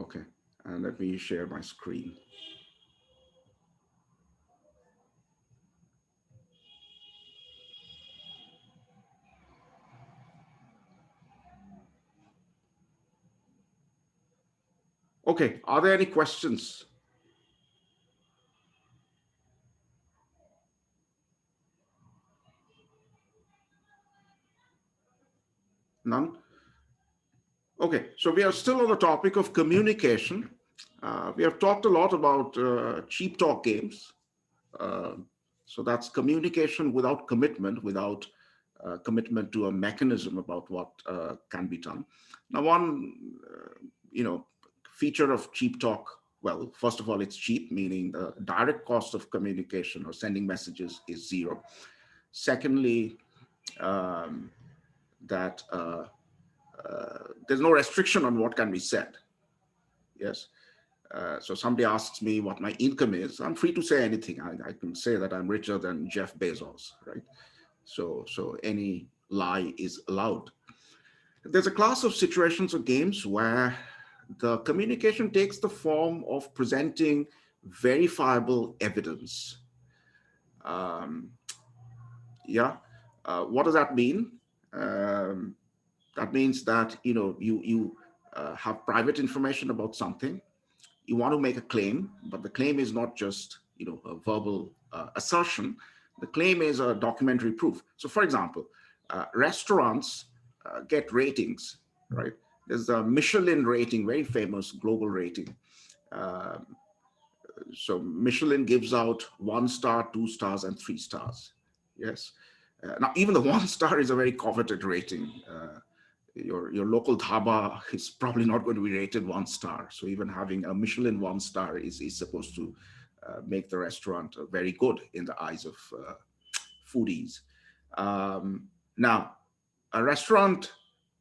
Okay, and let me share my screen. Okay, are there any questions? None? Okay, so we are still on the topic of communication. We have talked a lot about cheap talk games. Uh, so that's communication without commitment, without commitment to a mechanism about what can be done. Now, one, feature of cheap talk, well, first of all, it's cheap, meaning the direct cost of communication or sending messages is zero. Secondly, um, that there's no restriction on what can be said. Yes. So somebody asks me what my income is. I'm free to say anything. I can say that I'm richer than Jeff Bezos, right? So any lie is allowed. There's a class of situations or games where the communication takes the form of presenting verifiable evidence. Um, yeah. What does that mean? Um, that means that you have private information about something. You want to make a claim, but the claim is not just a verbal assertion. The claim is a documentary proof. So, for example, restaurants get ratings, right? There's a Michelin rating, very famous global rating. Um, so Michelin gives out 1 star, 2 stars, and 3 stars. Yes. Now, even the 1 star is a very coveted rating. Your local dhaba is probably not going to be rated 1 star. So even having a Michelin 1 star is supposed to make the restaurant very good in the eyes of foodies. Now, a restaurant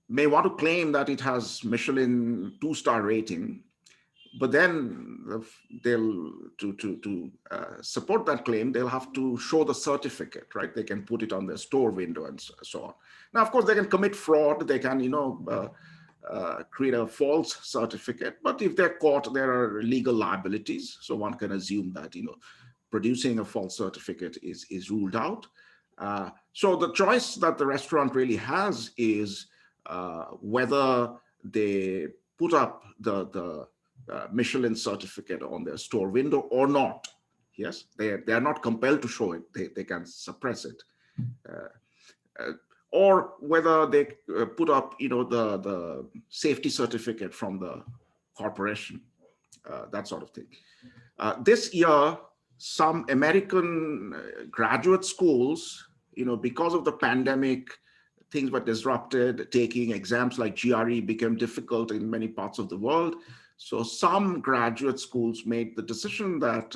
may want to claim that it has Michelin 2 star rating, but then they'll to support that claim, they'll have to show the certificate, right? They can put it on their store window and so on. Now, of course, they can commit fraud. They can create a false certificate, but if they're caught, there are legal liabilities. So one can assume that producing a false certificate is ruled out. So the choice that the restaurant really has is whether they put up the Michelin certificate on their store window or not. Yes, they are not compelled to show it. They can suppress it. Or whether they put up, the safety certificate from the corporation, that sort of thing. This year, some American graduate schools, because of the pandemic, things were disrupted. Taking exams like GRE became difficult in many parts of the world. So some graduate schools made the decision that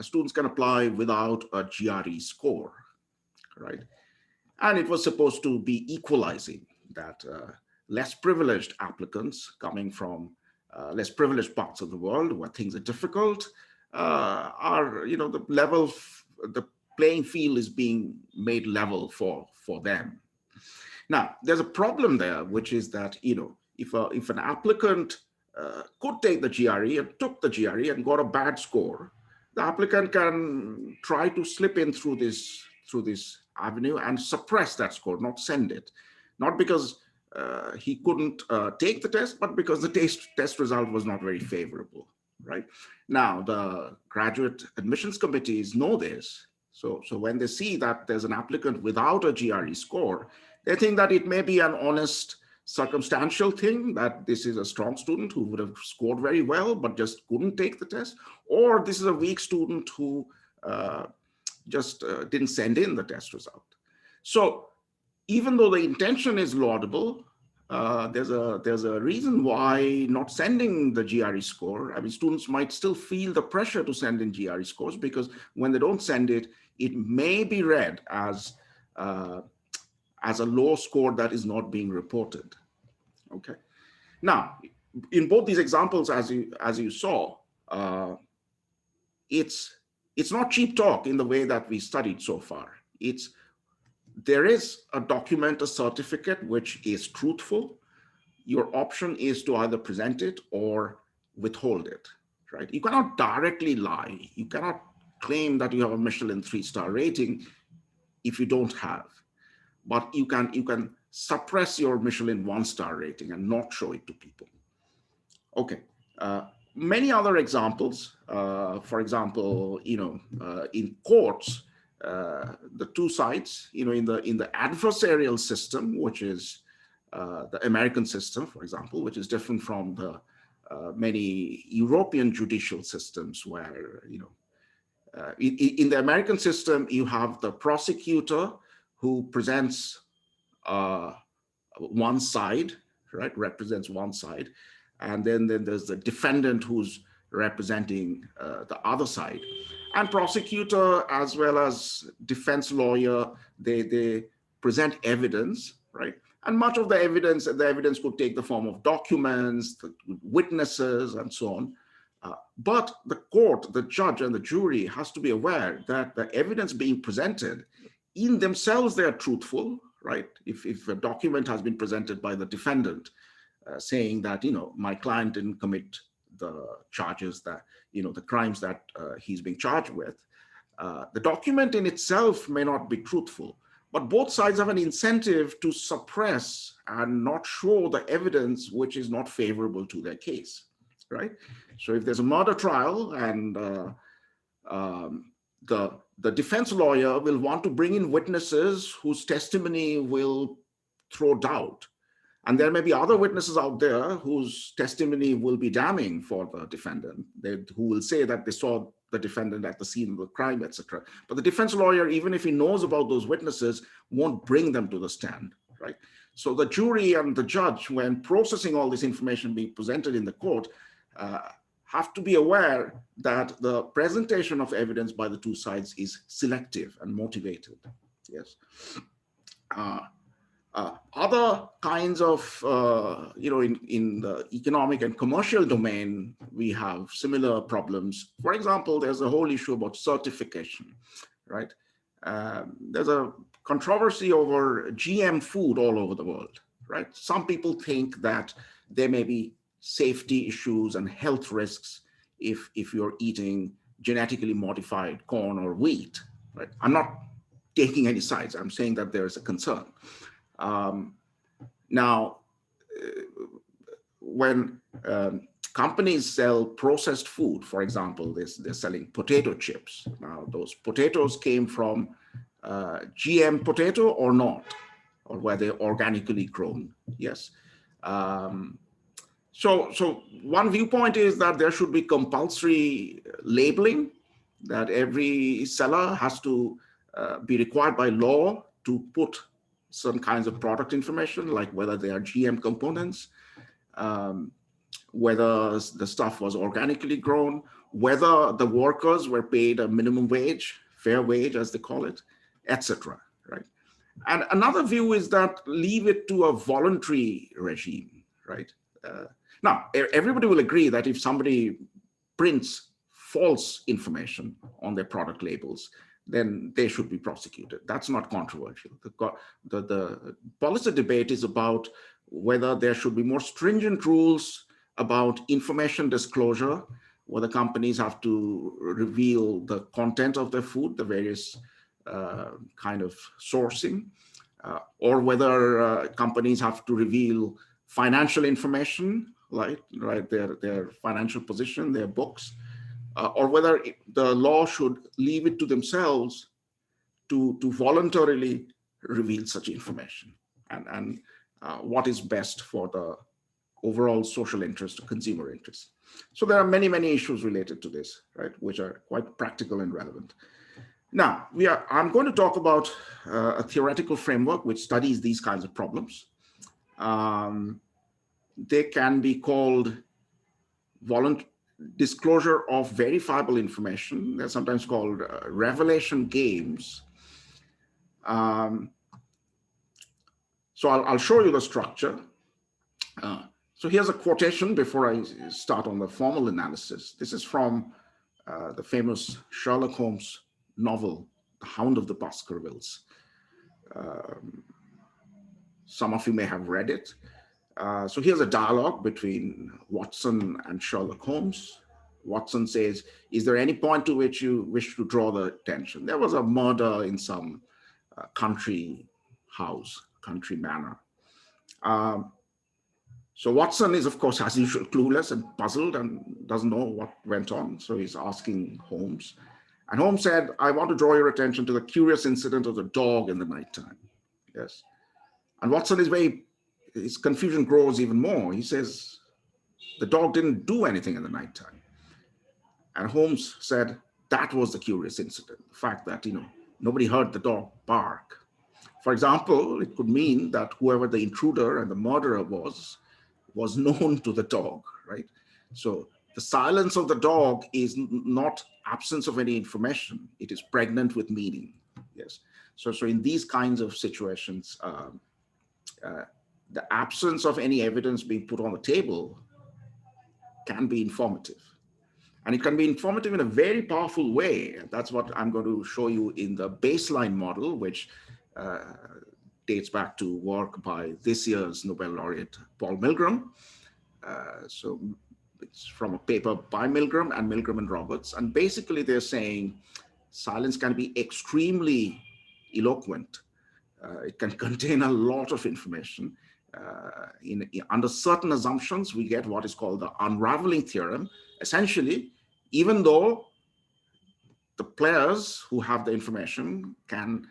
students can apply without a GRE score, right? And it was supposed to be equalizing, that less privileged applicants coming from less privileged parts of the world where things are difficult are, the playing field is being made level for them. Now, there's a problem there, which is that, if an applicant could take the GRE and took the GRE and got a bad score, the applicant can try to slip in through this avenue and suppress that score, not send it. Not because he couldn't take the test, but because the test result was not very favorable, right? Now, the graduate admissions committees know this. So when they see that there's an applicant without a GRE score, they think that it may be an honest circumstantial thing, that this is a strong student who would have scored very well, but just couldn't take the test, or this is a weak student who just didn't send in the test result. So even though the intention is laudable, there's a reason why not sending the GRE score. I mean, students might still feel the pressure to send in GRE scores, because when they don't send it, it may be read as a low score that is not being reported. Okay. Now, in both these examples, as you saw, it's not cheap talk in the way that we studied so far. There is a document, a certificate, which is truthful. Your option is to either present it or withhold it, right? You cannot directly lie. You cannot claim that you have a Michelin 3-star rating if you don't have. But you can suppress your Michelin 1-star rating and not show it to people. Okay. Many other examples. For example, in courts, the two sides, in the adversarial system, which is the American system, for example, which is different from the many European judicial systems, where in the American system you have the prosecutor who presents one side, right, represents one side, and then there's the defendant who's representing the other side. And prosecutor as well as defense lawyer, they present evidence, right? And much of the evidence could take the form of documents, witnesses, and so on. But the court, the judge, and the jury has to be aware that the evidence being presented, in themselves, they are truthful, right? If a document has been presented by the defendant saying that, my client didn't commit the charges that, the crimes that he's being charged with, the document in itself may not be truthful, but both sides have an incentive to suppress and not show the evidence which is not favorable to their case, right? So if there's a murder trial and the defense lawyer will want to bring in witnesses whose testimony will throw doubt, and there may be other witnesses out there whose testimony will be damning for the defendant, who will say that they saw the defendant at the scene of the crime, etc. But the defense lawyer, even if he knows about those witnesses, won't bring them to the stand, right? So the jury and the judge, when processing all this information being presented in the court, have to be aware that the presentation of evidence by the two sides is selective and motivated. Yes. Other kinds of, in the economic and commercial domain, we have similar problems. For example, there's a whole issue about certification, right? There's a controversy over GM food all over the world, right? Some people think that there may be safety issues and health risks if you're eating genetically modified corn or wheat, right? I'm not taking any sides. I'm saying that there is a concern. Now, when companies sell processed food, for example, they're selling potato chips. Now, those potatoes came from GM potato or not, or were they organically grown? Yes. So one viewpoint is that there should be compulsory labeling, that every seller has to be required by law to put some kinds of product information, like whether they are GM components, whether the stuff was organically grown, whether the workers were paid a minimum wage, fair wage as they call it, etc. Right? And another view is that leave it to a voluntary regime, right? Now, everybody will agree that if somebody prints false information on their product labels, then they should be prosecuted. That's not controversial. The policy debate is about whether there should be more stringent rules about information disclosure, whether companies have to reveal the content of their food, the various kind of sourcing, or whether companies have to reveal financial information, right, their financial position, their books, or whether the law should leave it to themselves to voluntarily reveal such information, and what is best for the overall social interest, consumer interest. So there are many, many issues related to this, right, which are quite practical and relevant. Now, I'm going to talk about a theoretical framework which studies these kinds of problems. They can be called disclosure of verifiable information. They're sometimes called revelation games. So I'll show you the structure. So here's a quotation before I start on the formal analysis. This is from the famous Sherlock Holmes novel, The Hound of the Baskervilles. Some of you may have read it. So here's a dialogue between Watson and Sherlock Holmes. Watson says, "Is there any point to which you wish to draw the attention?" There was a murder in some country house, country manor. Um, so Watson is, of course, as usual, clueless and puzzled and doesn't know what went on. So he's asking Holmes. And Holmes said, "I want to draw your attention to the curious incident of the dog in the nighttime." Yes. And Watson is his confusion grows even more. He says, "The dog didn't do anything in the nighttime." And Holmes said, "That was the curious incident. The fact that, nobody heard the dog bark." For example, it could mean that whoever the intruder and the murderer was known to the dog, right? So the silence of the dog is not absence of any information. It is pregnant with meaning. Yes. So in these kinds of situations, uh, the absence of any evidence being put on the table can be informative. And it can be informative in a very powerful way. That's what I'm going to show you in the baseline model, which uh, dates back to work by this year's Nobel laureate, Paul Milgram. So it's from a paper by Milgram and Roberts. And basically they're saying silence can be extremely eloquent. It can contain a lot of information. Under certain assumptions, we get what is called the unraveling theorem. Essentially, even though the players who have the information can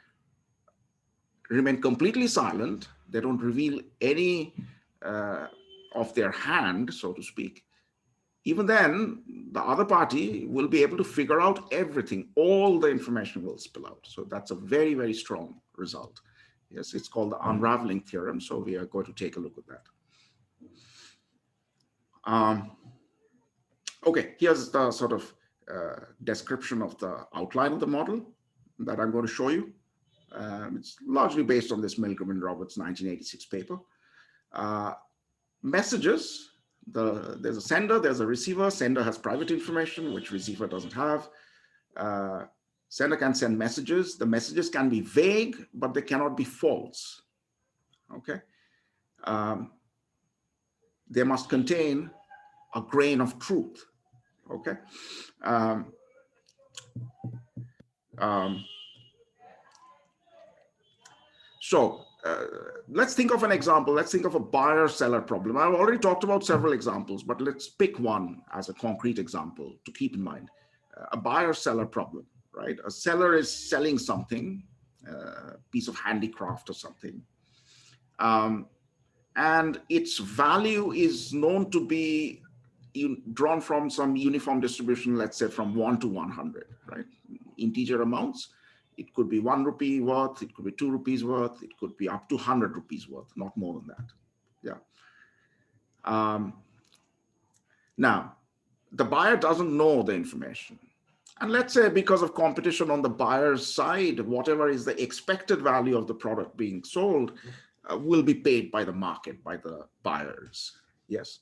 remain completely silent, they don't reveal any of their hand, so to speak, even then, the other party will be able to figure out everything. All the information will spill out. So that's a very, very strong result. Yes, it's called the unraveling theorem. So we are going to take a look at that. Okay, here's the sort of description of the outline of the model that I'm going to show you. It's largely based on this Milgram and Roberts 1986 paper. Messages, there's a sender, there's a receiver. Sender has private information, which receiver doesn't have. Sender can send messages. The messages can be vague, but they cannot be false. Okay. They must contain a grain of truth. Okay. So let's think of an example. Let's think of a buyer-seller problem. I've already talked about several examples, but let's pick one as a concrete example to keep in mind. A buyer-seller problem, right? A seller is selling something, a piece of handicraft or something, and its value is known to be drawn from some uniform distribution, let's say from 1 to 100, right? Integer amounts. It could be 1 rupee worth, it could be 2 rupees worth, it could be up to 100 rupees worth, not more than that. Yeah. Now, the buyer doesn't know the information. And let's say because of competition on the buyer's side, whatever is the expected value of the product being sold will be paid by the market, by the buyers. Yes.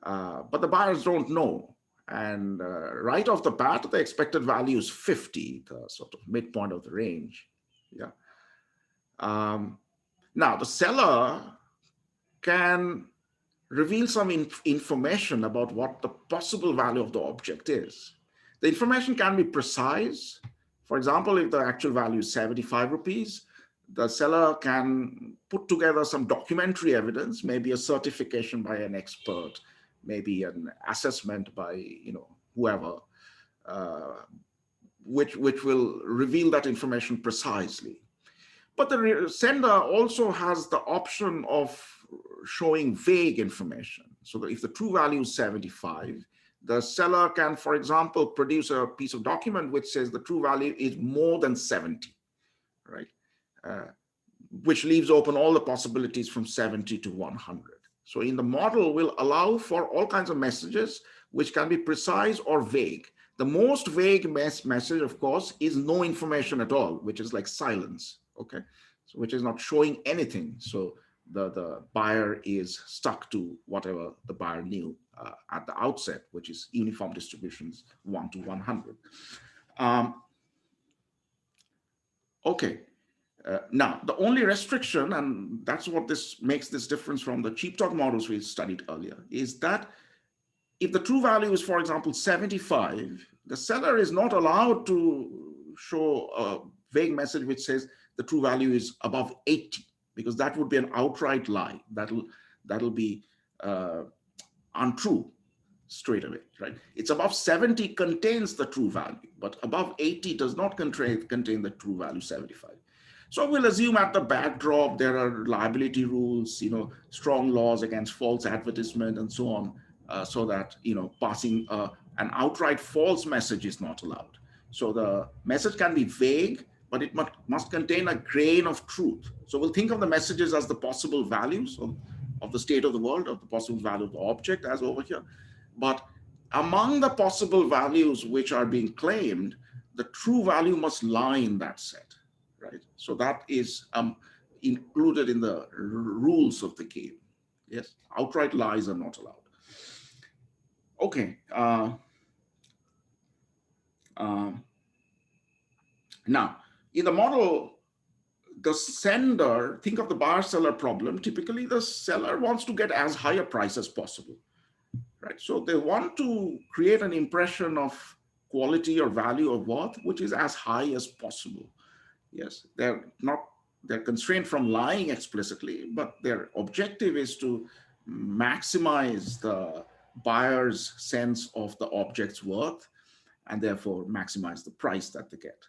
But the buyers don't know. And right off the bat, the expected value is 50, the sort of midpoint of the range. Yeah. Now, the seller can reveal some information about what the possible value of the object is. The information can be precise. For example, if the actual value is 75 rupees, the seller can put together some documentary evidence, maybe a certification by an expert, maybe an assessment by whoever, which will reveal that information precisely. But the sender also has the option of showing vague information. So that if the true value is 75, the seller can, for example, produce a piece of document which says the true value is more than 70, right? Which leaves open all the possibilities from 70 to 100. So in the model, we'll allow for all kinds of messages which can be precise or vague. The most vague message, of course, is no information at all, which is like silence, okay? So which is not showing anything. So the buyer is stuck to whatever the buyer knew at the outset, which is uniform distributions 1 to 100. Okay. Now, the only restriction, and that's what this makes this difference from the cheap talk models we studied earlier, is that if the true value is, for example, 75, the seller is not allowed to show a vague message which says the true value is above 80, because that would be an outright lie. That'll be untrue straight away, right? It's above 70 contains the true value, but above 80 does not contain the true value 75. So we'll assume at the backdrop there are liability rules, strong laws against false advertisement and so on, so that passing an outright false message is not allowed. So the message can be vague, but it must contain a grain of truth. So we'll think of the messages as the possible values of the state of the world, of the possible value of the object, as over here. But among the possible values which are being claimed, the true value must lie in that set, right? So that is included in the rules of the game. Yes, outright lies are not allowed. Okay. Now, in the model, the sender, think of the buyer-seller problem. Typically, the seller wants to get as high a price as possible, right? So they want to create an impression of quality or value or worth, which is as high as possible. Yes, they're constrained from lying explicitly, but their objective is to maximize the buyer's sense of the object's worth and therefore maximize the price that they get.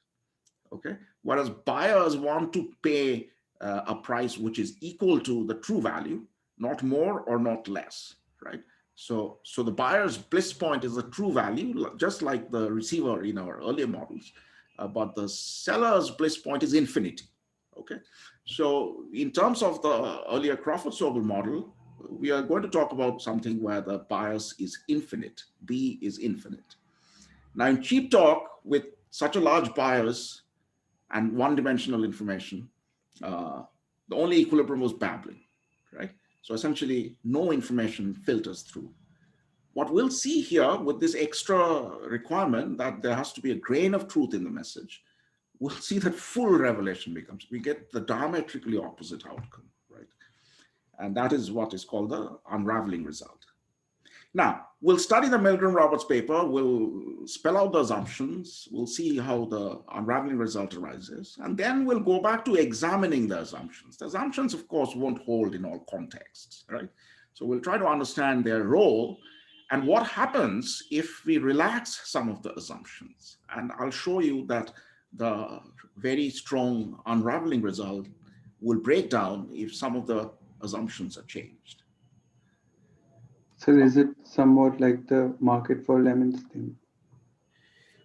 Okay, whereas buyers want to pay a price which is equal to the true value, not more or not less, right? So the buyer's bliss point is the true value, just like the receiver in our earlier models, but the seller's bliss point is infinity. Okay, so in terms of the earlier Crawford-Sobel model, we are going to talk about something where the bias is infinite, B is infinite. Now in cheap talk, with such a large bias and one-dimensional information, the only equilibrium was babbling, right? So essentially, no information filters through. What we'll see here with this extra requirement that there has to be a grain of truth in the message, we'll see that full revelation becomes, we get the diametrically opposite outcome, right? And that is what is called the unraveling result. Now, we'll study the Milgram-Roberts paper, we'll spell out the assumptions, we'll see how the unraveling result arises, and then we'll go back to examining the assumptions. The assumptions, of course, won't hold in all contexts, right? So we'll try to understand their role and what happens if we relax some of the assumptions. And I'll show you that the very strong unraveling result will break down if some of the assumptions are changed. So is it somewhat like the market for lemons thing?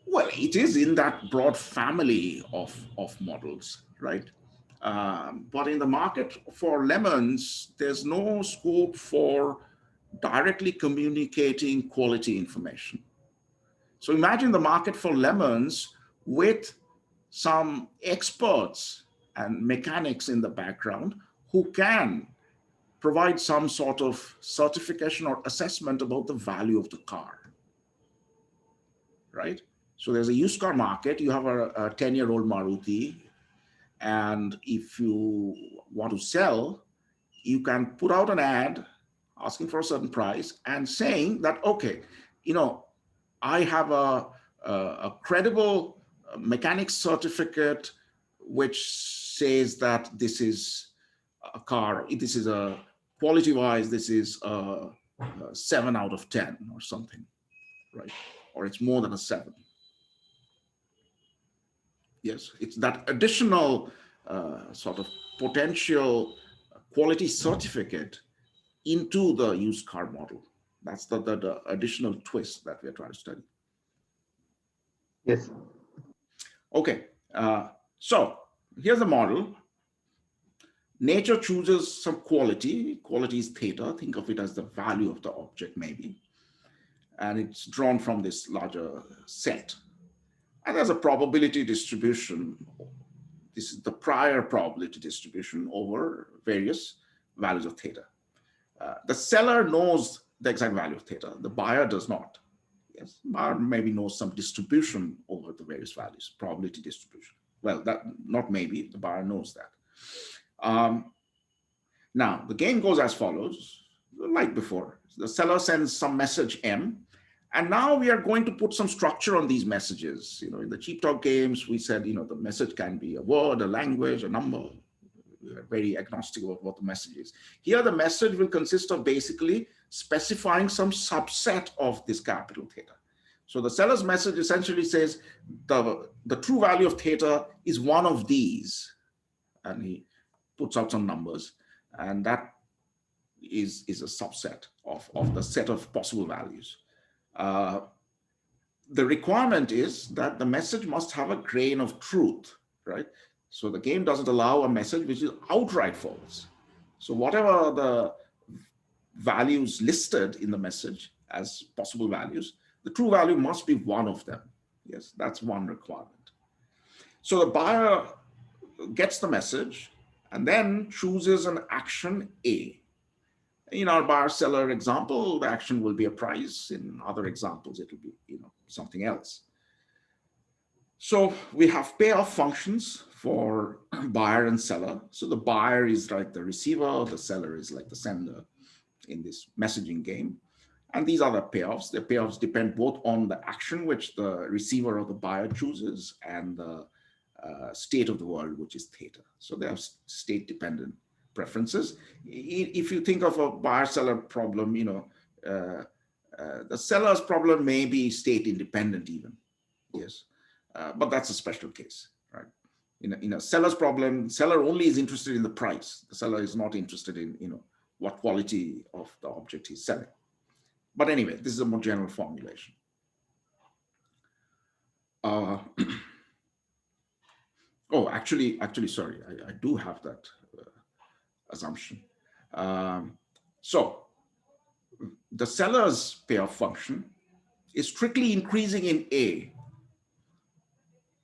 Well, it is in that broad family of models, right? But in the market for lemons, there's no scope for directly communicating quality information. So imagine the market for lemons with some experts and mechanics in the background who can provide some sort of certification or assessment about the value of the car, right? So there's a used car market, you have a 10-year-old Maruti, and if you want to sell, you can put out an ad asking for a certain price and saying that, okay, I have a credible mechanics certificate which says that this is a car, this is a quality-wise, this is a 7 out of 10 or something, right? Or it's more than a 7. Yes, it's that additional sort of potential quality certificate into the used car model. That's the additional twist that we're trying to study. Yes. Okay, so here's the model. Nature chooses some quality. Quality is theta. Think of it as the value of the object, maybe. And it's drawn from this larger set. And there's a probability distribution. This is the prior probability distribution over various values of theta. The seller knows the exact value of theta. The buyer does not. Yes, buyer maybe knows some distribution over the various values, probability distribution. Well, that not maybe, the buyer knows that. Um, Now, the game goes as follows, like before. The seller sends some message M, and now we are going to put some structure on these messages. In the cheap talk games, we said, the message can be a word, a language, a number. We are very agnostic about what the message is. Here, the message will consist of basically specifying some subset of this capital theta. So the seller's message essentially says the true value of theta is one of these, and he puts out some numbers, and that is a subset of the set of possible values. Uh, the requirement is that the message must have a grain of truth, right? So the game doesn't allow a message which is outright false. So whatever the values listed in the message as possible values, the true value must be one of them. Yes, that's one requirement. So the buyer gets the message and then chooses an action A. In our buyer seller example, the action will be a price. In other examples, it will be something else. So we have payoff functions for buyer and seller. So the buyer is like the receiver, the seller is like the sender in this messaging game. And these are the payoffs. The payoffs depend both on the action which the receiver or the buyer chooses and the state of the world, which is theta. So they have state dependent preferences. If you think of a buyer-seller problem, the seller's problem may be state independent even. Yes, but that's a special case, right? In a seller's problem, seller only is interested in the price. The seller is not interested in what quality of the object he's selling. But anyway, this is a more general formulation. Oh, actually, sorry, I do have that assumption. So the seller's payoff function is strictly increasing in A.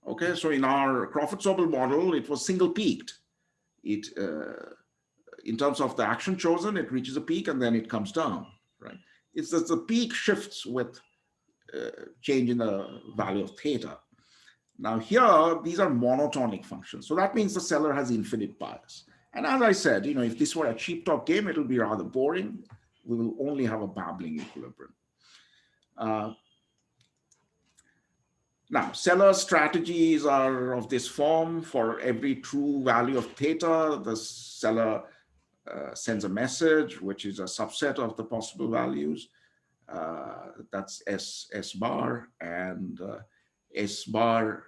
Okay, so in our Crawford-Sobel model, it was single peaked. It, in terms of the action chosen, it reaches a peak and then it comes down, right? It's that the peak shifts with change in the value of theta. Now here, these are monotonic functions. So that means the seller has infinite bias. And as I said, if this were a cheap talk game, it will be rather boring. We will only have a babbling equilibrium. Now, seller strategies are of this form. For every true value of theta, the seller sends a message, which is a subset of the possible values. That's S bar, and S bar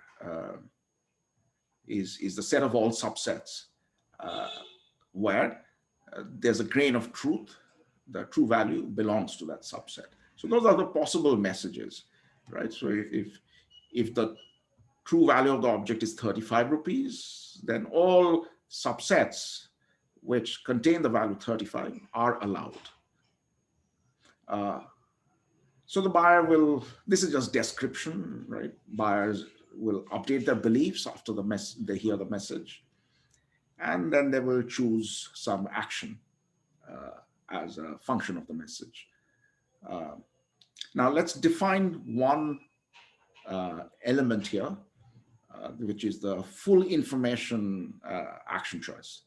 is the set of all subsets where there's a grain of truth. The true value belongs to that subset. So those are the possible messages, right? So if the true value of the object is 35 rupees, then all subsets which contain the value 35 are allowed. So the buyer will, this is just description, right? Buyers will update their beliefs after they hear the message, and then they will choose some action as a function of the message. Now let's define one element here, which is the full information action choice.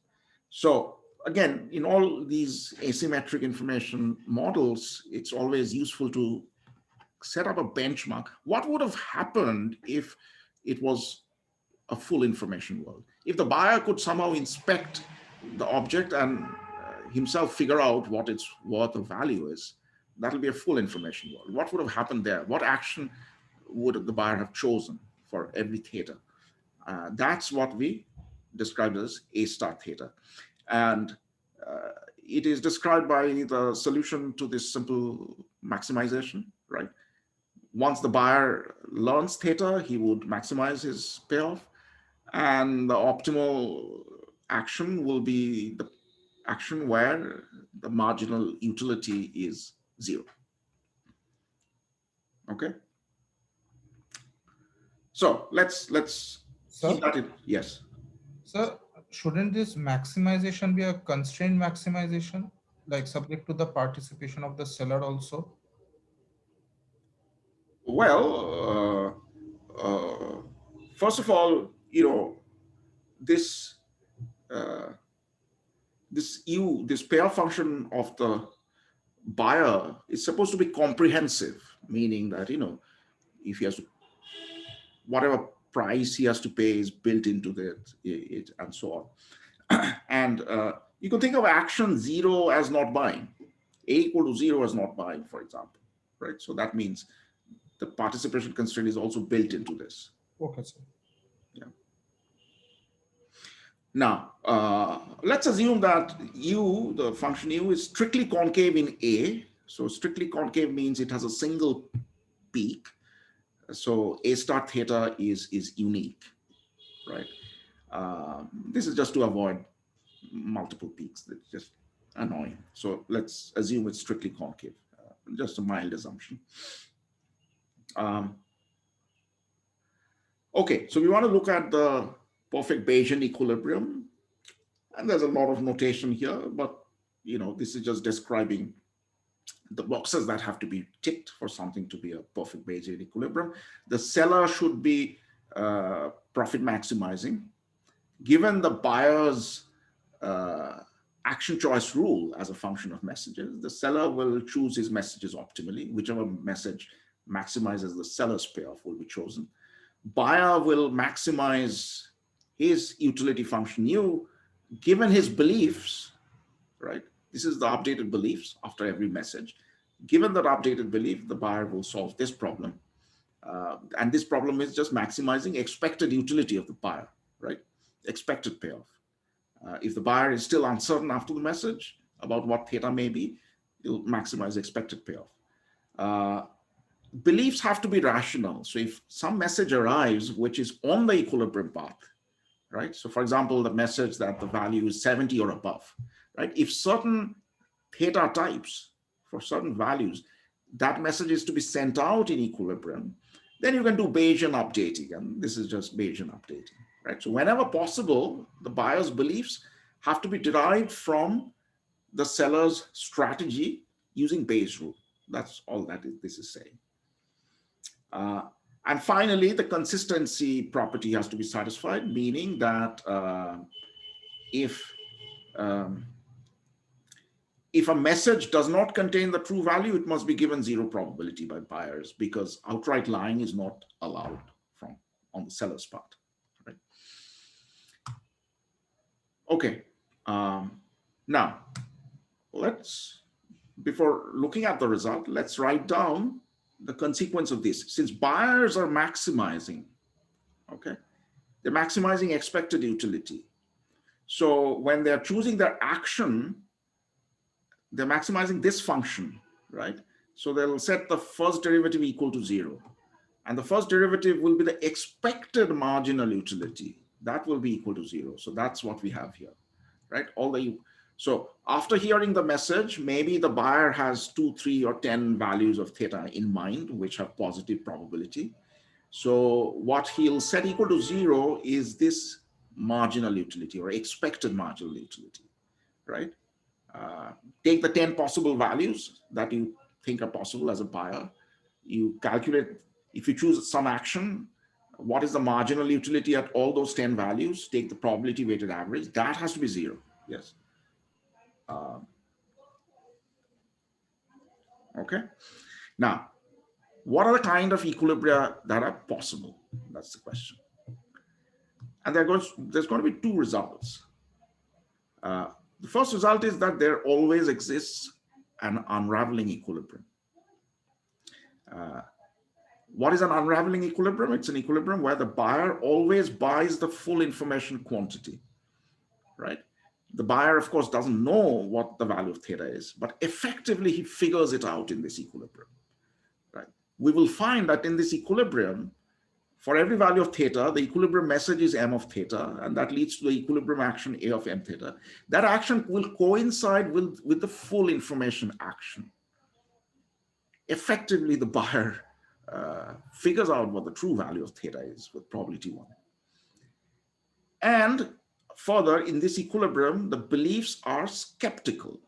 So again, in all these asymmetric information models, it's always useful to set up a benchmark. What would have happened if it was a full information world? If the buyer could somehow inspect the object and himself figure out what its worth or value is, that'll be a full information world. What would have happened there? What action would the buyer have chosen for every theta? That's what we described as A star theta. And it is described by the solution to this simple maximization, right? Once the buyer learns theta, he would maximize his payoff, and the optimal action will be the action where the marginal utility is 0. Okay. So let's keep Sir, that in. Yes. sir, shouldn't this maximization be a constrained maximization, like subject to the participation of the seller also? Well, first of all, this this payoff function of the buyer is supposed to be comprehensive, meaning that, if he has to, whatever price he has to pay is built into it and so on. And you can think of action 0 as not buying, A equal to 0 as not buying, for example, right? So that means the participation constraint is also built into this. Okay, sir. Yeah. Now, let's assume that U, the function U, is strictly concave in A. So strictly concave means it has a single peak. So A star theta is unique, right? This is just to avoid multiple peaks. That's just annoying. So let's assume it's strictly concave, just a mild assumption. Okay, so we want to look at the perfect Bayesian equilibrium. And there's a lot of notation here, but this is just describing the boxes that have to be ticked for something to be a perfect Bayesian equilibrium. The seller should be profit maximizing. Given the buyer's action choice rule as a function of messages, the seller will choose his messages optimally. Whichever message maximizes the seller's payoff will be chosen. Buyer will maximize his utility function U given his beliefs, right? This is the updated beliefs after every message. Given that updated belief, the buyer will solve this problem. And this problem is just maximizing expected utility of the buyer, right? Expected payoff. If the buyer is still uncertain after the message about what theta may be, it'll maximize expected payoff. Beliefs have to be rational. So if some message arrives which is on the equilibrium path, right? So for example, the message that the value is 70 or above, right? If certain theta types for certain values, that message is to be sent out in equilibrium, then you can do Bayesian updating. And this is just Bayesian updating, right? So whenever possible, the buyer's beliefs have to be derived from the seller's strategy using Bayes' rule. That's all that this is saying. And finally, the consistency property has to be satisfied, meaning that if a message does not contain the true value, it must be given 0 probability by buyers, because outright lying is not allowed on the seller's part. Right? Okay. Now, before looking at the result, let's write down the consequence of this. Since buyers are maximizing, okay, they're maximizing expected utility. So when they're choosing their action, they're maximizing this function, right? So they'll set the first derivative equal to 0. And the first derivative will be the expected marginal utility. That will be equal to 0. So that's what we have here, right? So after hearing the message, maybe the buyer has 2, 3, or 10 values of theta in mind, which have positive probability. So what he'll set equal to 0 is this marginal utility or expected marginal utility, right? Take the 10 possible values that you think are possible as a buyer. You calculate, if you choose some action, what is the marginal utility at all those 10 values? Take the probability weighted average. That has to be 0. Yes. Okay. Now, what are the kind of equilibria that are possible? That's the question. And there's going to be 2 results. The first result is that there always exists an unraveling equilibrium. What is an unraveling equilibrium? It's an equilibrium where the buyer always buys the full information quantity, right? The buyer, of course, doesn't know what the value of theta is, but effectively he figures it out in this equilibrium, right? We will find that in this equilibrium, for every value of theta, the equilibrium message is m of theta, and that leads to the equilibrium action a of m theta. That action will coincide with the full information action. Effectively, the buyer figures out what the true value of theta is with probability 1. And further, in this equilibrium, the beliefs are skeptical.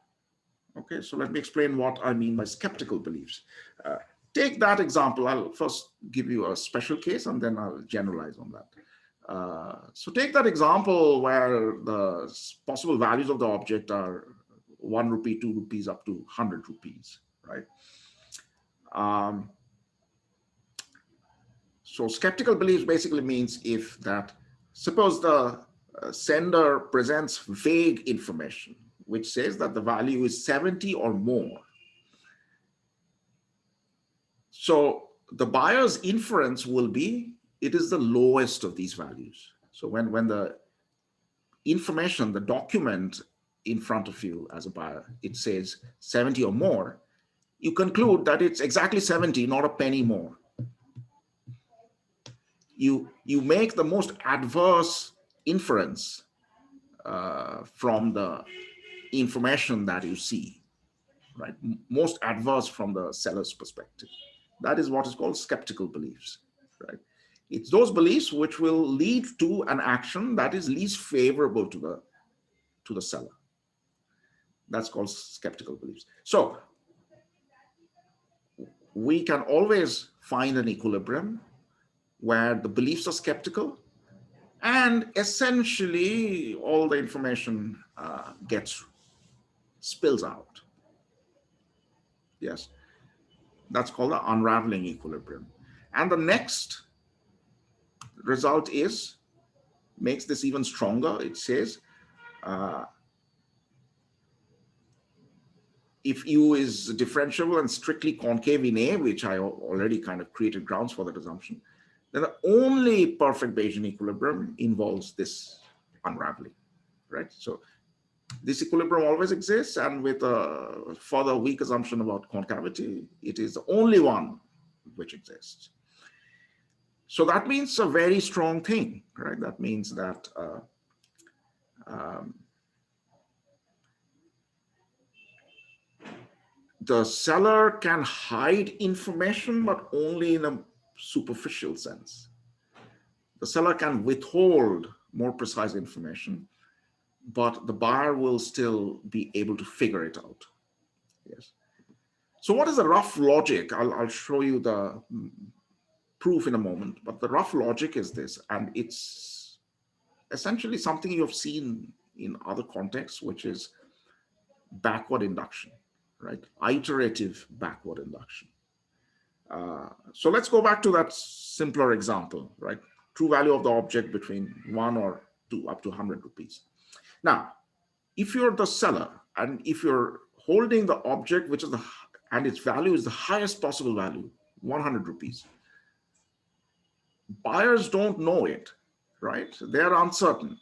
Okay, so let me explain what I mean by skeptical beliefs. Take that example. I'll first give you a special case and then I'll generalize on that. So take that example where the possible values of the object are 1 rupee, 2 rupees, up to 100 rupees, right? So skeptical beliefs basically means if that, suppose the sender presents vague information, which says that the value is 70 or more. So the buyer's inference will be, it is the lowest of these values. So when the information, the document in front of you as a buyer, it says 70 or more, you conclude that it's exactly 70, not a penny more. You make the most adverse inference from the information that you see, right? Most adverse from the seller's perspective. That is what is called skeptical beliefs, right? It's those beliefs which will lead to an action that is least favorable to the seller. That's called skeptical beliefs. So we can always find an equilibrium where the beliefs are skeptical and essentially all the information spills out. Yes, that's called the unraveling equilibrium. And the next result makes this even stronger. It says, if U is differentiable and strictly concave in A, which I already kind of created grounds for that assumption, then the only perfect Bayesian equilibrium involves this unraveling, right? So this equilibrium always exists, and with a further weak assumption about concavity, it is the only one which exists. So that means a very strong thing, right? That means that the seller can hide information, but only in a superficial sense. The seller can withhold more precise information, but the buyer will still be able to figure it out. Yes. So what is the rough logic? I'll show you the proof in a moment, but the rough logic is this, and it's essentially something you have seen in other contexts, which is backward induction, right? Iterative backward induction. So let's go back to that simpler example, right? True value of the object between 1 or 2 up to 100 rupees. Now, if you're the seller and if you're holding the object, which is and its value is the highest possible value, 100 rupees, buyers don't know it, right? They're uncertain.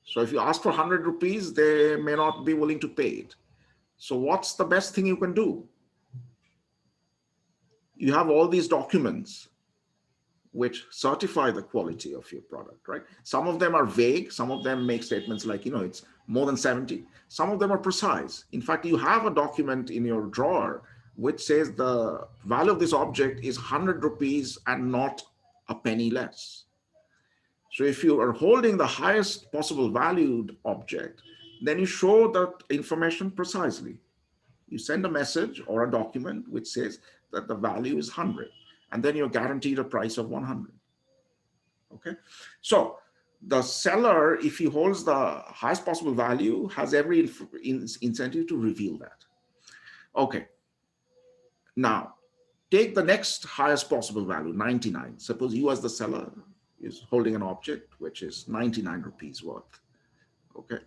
So if you ask for 100 rupees, they may not be willing to pay it. So what's the best thing you can do? You have all these documents which certify the quality of your product, right? Some of them are vague. Some of them make statements like, it's more than 70. Some of them are precise. In fact, you have a document in your drawer which says the value of this object is 100 rupees and not a penny less. So if you are holding the highest possible valued object, then you show that information precisely. You send a message or a document which says that the value is 100, and then you're guaranteed a price of 100. Okay, so the seller, if he holds the highest possible value, has every incentive to reveal that. Okay, now take the next highest possible value, 99. Suppose you as the seller is holding an object which is 99 rupees worth. Okay.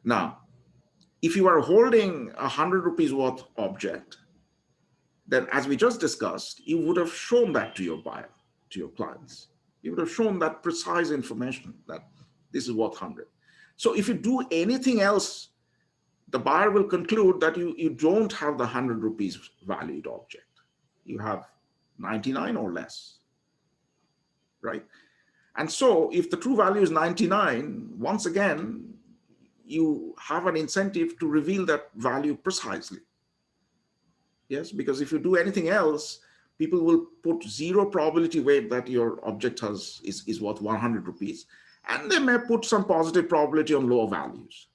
Now, if you are holding 100 rupees worth object, then as we just discussed, you would have shown that to your buyer, to your clients. You would have shown that precise information that this is worth 100. So if you do anything else, the buyer will conclude that you don't have the 100 rupees valued object. You have 99 or less, right? And so if the true value is 99, once again, you have an incentive to reveal that value precisely. Yes, because if you do anything else, people will put zero probability weight that your object is worth 100 rupees. And they may put some positive probability on lower values,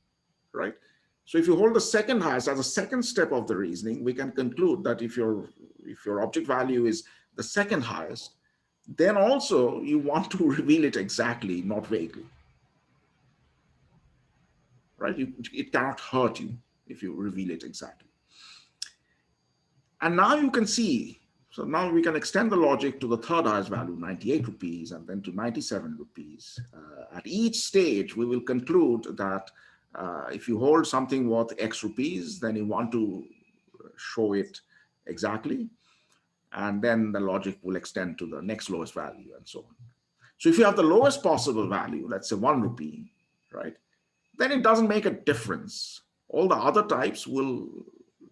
right? So if you hold the second highest as a second step of the reasoning, we can conclude that if you're if your object value is the second highest, then also you want to reveal it exactly, not vaguely, right? It cannot hurt you if you reveal it exactly. And now you can see, so now we can extend the logic to the third highest value, 98 rupees, and then to 97 rupees. At each stage, we will conclude that if you hold something worth X rupees, then you want to show it exactly. And then the logic will extend to the next lowest value and so on. So if you have the lowest possible value, let's say 1 rupee, right, then it doesn't make a difference. All the other types will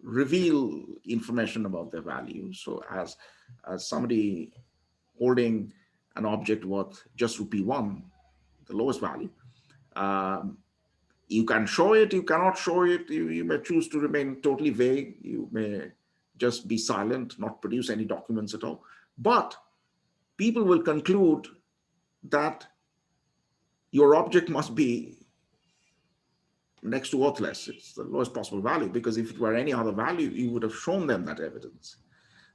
reveal information about their value. So as somebody holding an object worth just rupee 1, the lowest value, you can show it, you cannot show it, you may choose to remain totally vague, you may just be silent, not produce any documents at all. But people will conclude that your object must be next to worthless. It's the lowest possible value, because if it were any other value, you would have shown them that evidence.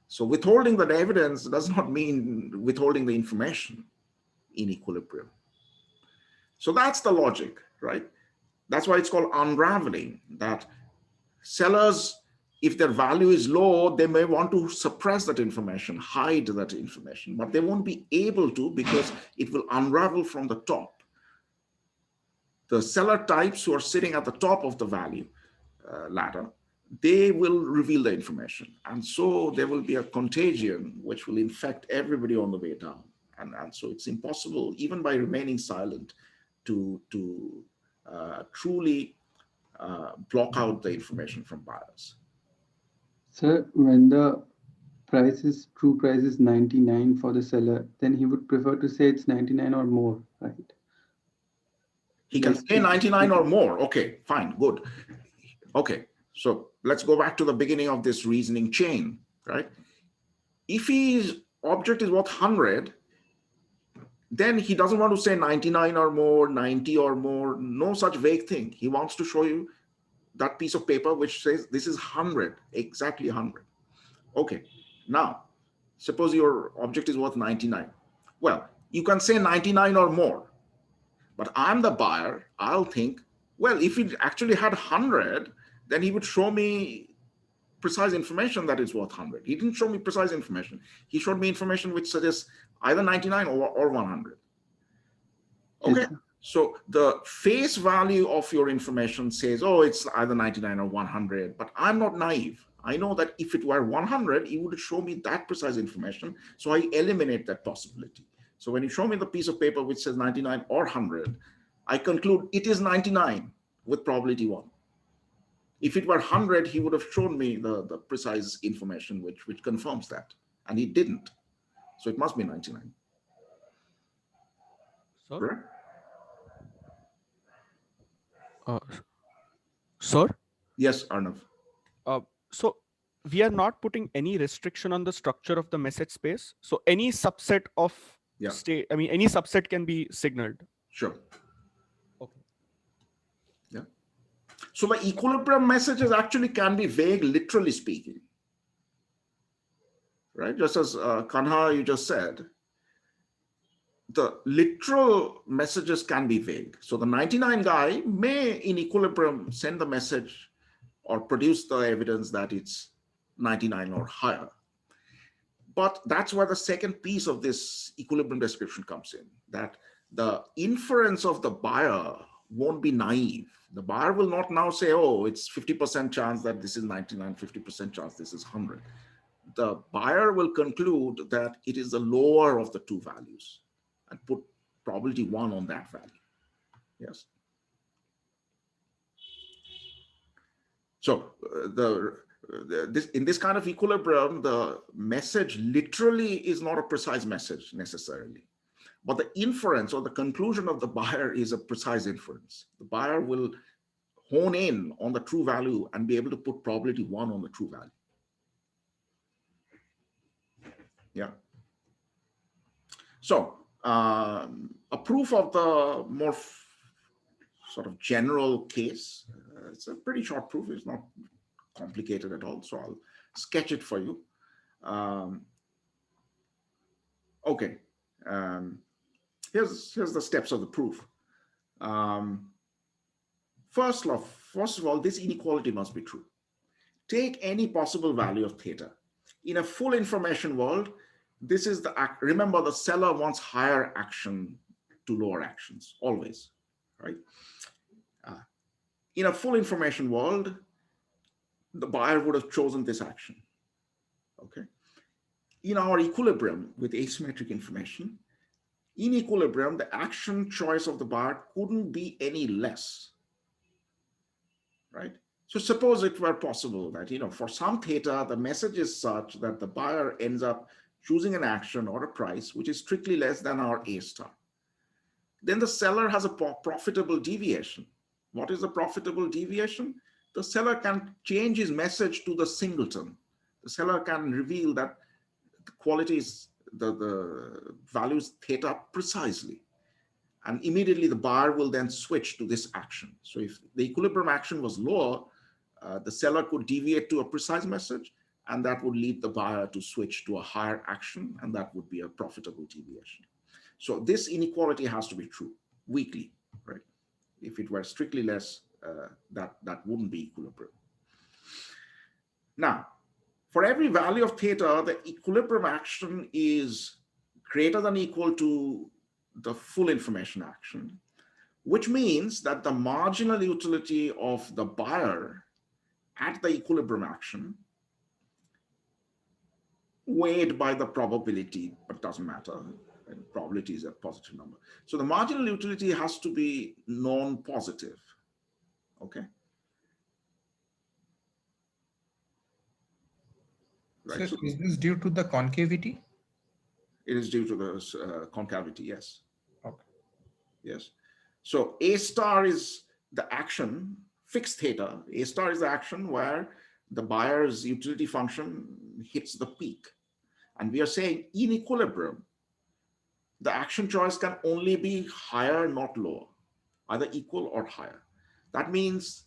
So withholding that evidence does not mean withholding the information in equilibrium. So that's the logic, right? That's why it's called unraveling, that sellers, if their value is low, they may want to suppress that information, hide that information, but they won't be able to because it will unravel from the top. The seller types who are sitting at the top of the value ladder, they will reveal the information. And so there will be a contagion which will infect everybody on the way down. And so it's impossible, even by remaining silent, to truly block out the information from buyers. So when the true price is 99 for the seller, then he would prefer to say it's 99 or more, right? He can say 99 or more. Okay, fine, good. Okay, so let's go back to the beginning of this reasoning chain, right? If his object is worth 100, then he doesn't want to say 99 or more, 90 or more, no such vague thing. He wants to show you that piece of paper which says this is 100, exactly 100. Okay, now, suppose your object is worth 99. Well, you can say 99 or more, but I'm the buyer. I'll think, well, if it actually had 100, then he would show me precise information that is worth 100. He didn't show me precise information. He showed me information which suggests either 99 or 100. Okay, so the face value of your information says, oh, it's either 99 or 100, but I'm not naive. I know that if it were 100, he would show me that precise information, so I eliminate that possibility. So when you show me the piece of paper which says 99 or 100, I conclude it is 99 with probability 1. If it were 100, he would have shown me the precise information which confirms that, and he didn't. So it must be 99. Sir? Right? Sir? Yes, Arnav. So we are not putting any restriction on the structure of the message space. So any subset of state, I mean, any subset can be signaled. Sure. Okay. Yeah. So the equilibrium messages actually can be vague, literally speaking. Right? Just as Kanha, you just said, the literal messages can be vague. So the 99 guy may, in equilibrium, send the message or produce the evidence that it's 99 or higher. But that's where the second piece of this equilibrium description comes in, that the inference of the buyer won't be naive. The buyer will not now say, oh, it's 50% chance that this is 99, 50% chance this is 100. The buyer will conclude that it is the lower of the two values and put probability 1 on that value. Yes. So in this kind of equilibrium, the message literally is not a precise message necessarily, but the inference or the conclusion of the buyer is a precise inference. The buyer will hone in on the true value and be able to put probability 1 on the true value. Yeah. So a proof of the more sort of general case, it's a pretty short proof. It's not complicated at all. So I'll sketch it for you. Um, okay, here's the steps of the proof. Um, first of all, this inequality must be true. Take any possible value of theta. In a full information world, this is remember the seller wants higher action to lower actions, always, right? Uh, in a full information world, the buyer would have chosen this action, okay? In our equilibrium with asymmetric information, in equilibrium, the action choice of the buyer couldn't be any less, right? So suppose it were possible that, for some theta, the message is such that the buyer ends up choosing an action or a price which is strictly less than our A star. Then the seller has a profitable deviation. What is the profitable deviation? The seller can change his message to the singleton. The seller can reveal that the qualities, the values theta precisely. And immediately the buyer will then switch to this action. So if the equilibrium action was lower, the seller could deviate to a precise message, and that would lead the buyer to switch to a higher action, and that would be a profitable deviation. So this inequality has to be true weekly, right? If it were strictly less, that wouldn't be equilibrium. Now, for every value of theta, the equilibrium action is greater than or equal to the full information action, which means that the marginal utility of the buyer at the equilibrium action, weighed by the probability, but doesn't matter, and probability is a positive number. So the marginal utility has to be non-positive, okay? Right. So is this due to the concavity? It is due to the concavity, yes. Okay. Yes. So A star is the action, fixed theta. A star is the action where the buyer's utility function hits the peak. And we are saying in equilibrium, the action choice can only be higher, not lower, either equal or higher. That means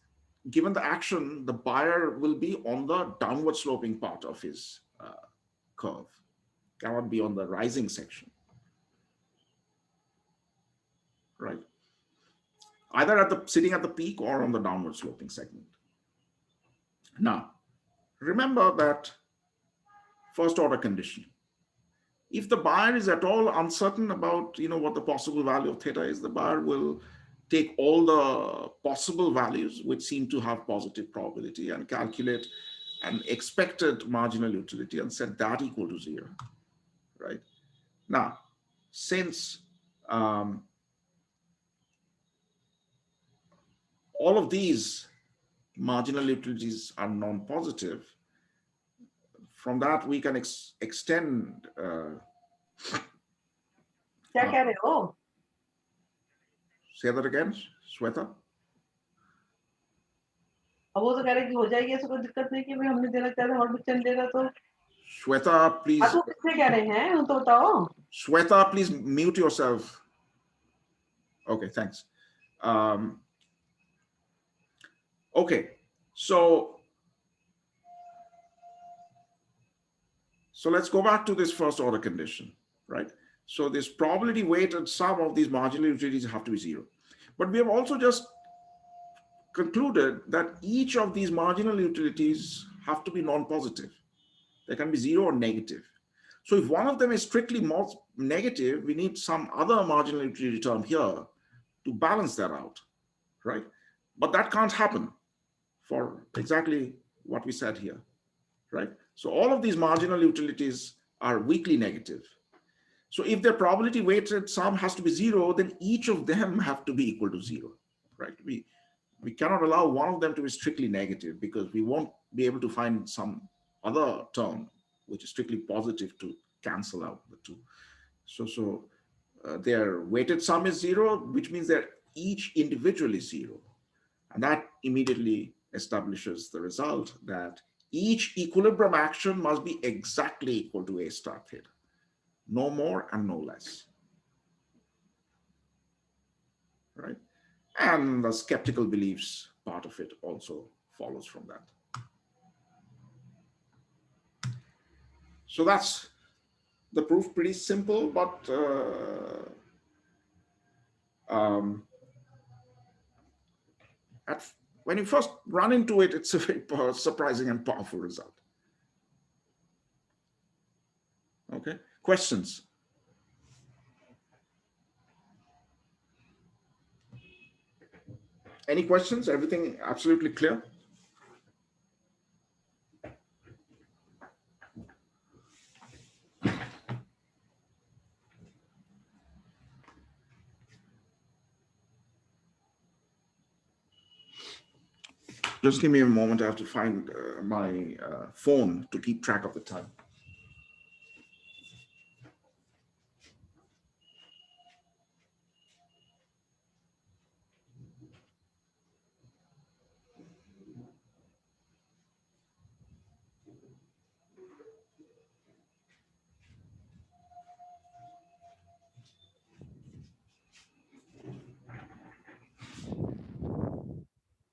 given the action, the buyer will be on the downward sloping part of his curve, cannot be on the rising section, right? Either sitting at the peak or on the downward sloping segment. Now, remember that first order condition. If the buyer is at all uncertain about what the possible value of theta is, the buyer will take all the possible values which seem to have positive probability and calculate an expected marginal utility and set that equal to 0, right? Now, since all of these marginal utilities are non-positive, from that we can extend क्या कह रहे हो? Say that again, Shweta. अब वो तो कह रहे कि हो जाएगी, ऐसा कोई दिक्कत नहीं कि भाई हमने देना चाहते और बच्चन देगा तो Shweta, please. आप किसने कह रहे हैं वो तो बताओ. Shweta, please mute yourself. Okay, thanks. Okay, so let's go back to this first order condition, right? So this probability weighted sum of these marginal utilities have to be 0. But we have also just concluded that each of these marginal utilities have to be non-positive. They can be 0 or negative. So if one of them is strictly negative, we need some other marginal utility term here to balance that out, right? But that can't happen for exactly what we said here, right? So all of these marginal utilities are weakly negative. So if their probability weighted sum has to be 0, then each of them have to be equal to 0, right? We cannot allow one of them to be strictly negative because we won't be able to find some other term which is strictly positive to cancel out the two. So their weighted sum is 0, which means they're each individually 0. And that immediately establishes the result that each equilibrium action must be exactly equal to A star theta, no more and no less, right? And the skeptical beliefs part of it also follows from that. So that's the proof, pretty simple, but when you first run into it, it's a very surprising and powerful result. Okay, questions? Any questions? Everything absolutely clear? Just give me a moment. I have to find my phone to keep track of the time.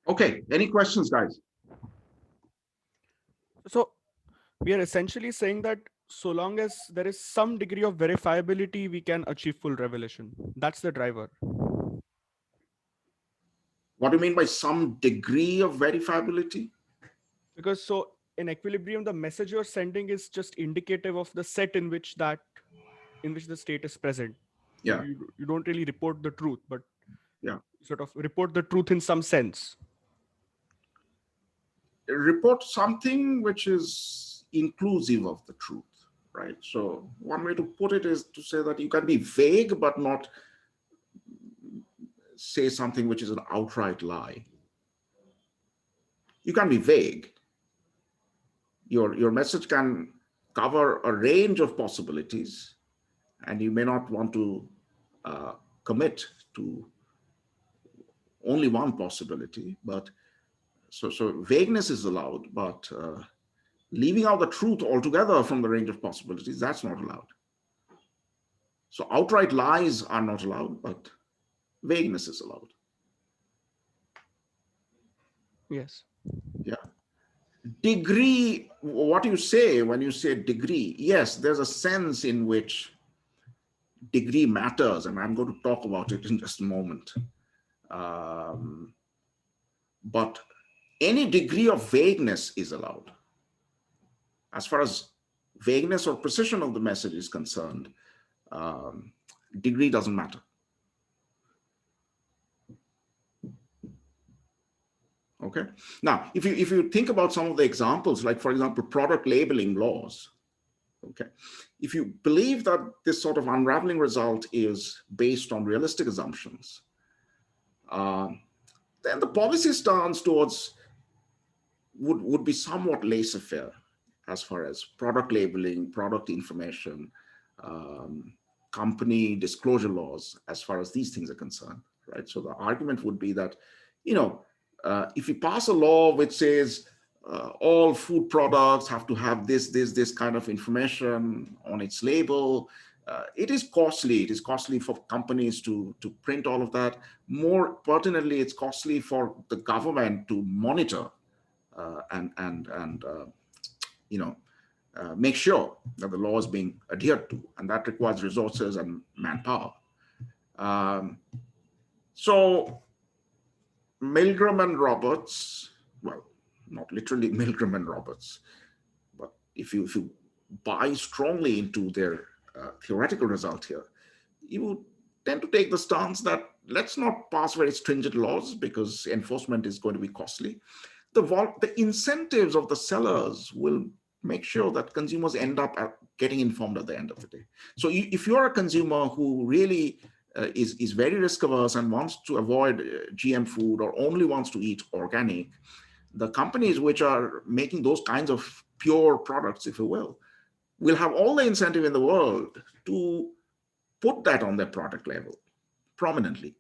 Okay, any questions, guys? So we are essentially saying that so long as there is some degree of verifiability, we can achieve full revelation. That's the driver. What do you mean by some degree of verifiability? Because so in equilibrium, the message you're sending is just indicative of the set in which the state is present. Yeah. You don't really report the truth, but yeah, sort of report the truth in some sense. Report something which is inclusive of the truth, right? So one way to put it is to say that you can be vague, but not say something which is an outright lie. You can be vague. Your message can cover a range of possibilities, and you may not want to commit to only one possibility, but so vagueness is allowed, but leaving out the truth altogether from the range of possibilities, that's not allowed. So outright lies are not allowed, but vagueness is allowed. Yes. Yeah. Degree, what you say when you say degree, yes, there's a sense in which degree matters, and I'm going to talk about it in just a moment. But any degree of vagueness is allowed. As far as vagueness or precision of the message is concerned, degree doesn't matter. Okay. Now, if you think about some of the examples, like for example, product labeling laws, okay, if you believe that this sort of unraveling result is based on realistic assumptions, then the policy stance towards would be somewhat laissez-faire as far as product labeling, product information, company disclosure laws, as far as these things are concerned, right? So the argument would be that, if you pass a law which says all food products have to have this kind of information on its label, it is costly. It is costly for companies to print all of that. More pertinently, it's costly for the government to monitor make sure that the law is being adhered to, and that requires resources and manpower. So Milgram and Roberts, well, not literally Milgram and Roberts, but if you buy strongly into their theoretical result here, you tend to take the stance that let's not pass very stringent laws because enforcement is going to be costly. The incentives of the sellers will make sure that consumers end up getting informed at the end of the day. So if you're a consumer who really is very risk averse and wants to avoid GM food or only wants to eat organic, the companies which are making those kinds of pure products, if you will have all the incentive in the world to put that on their product label prominently.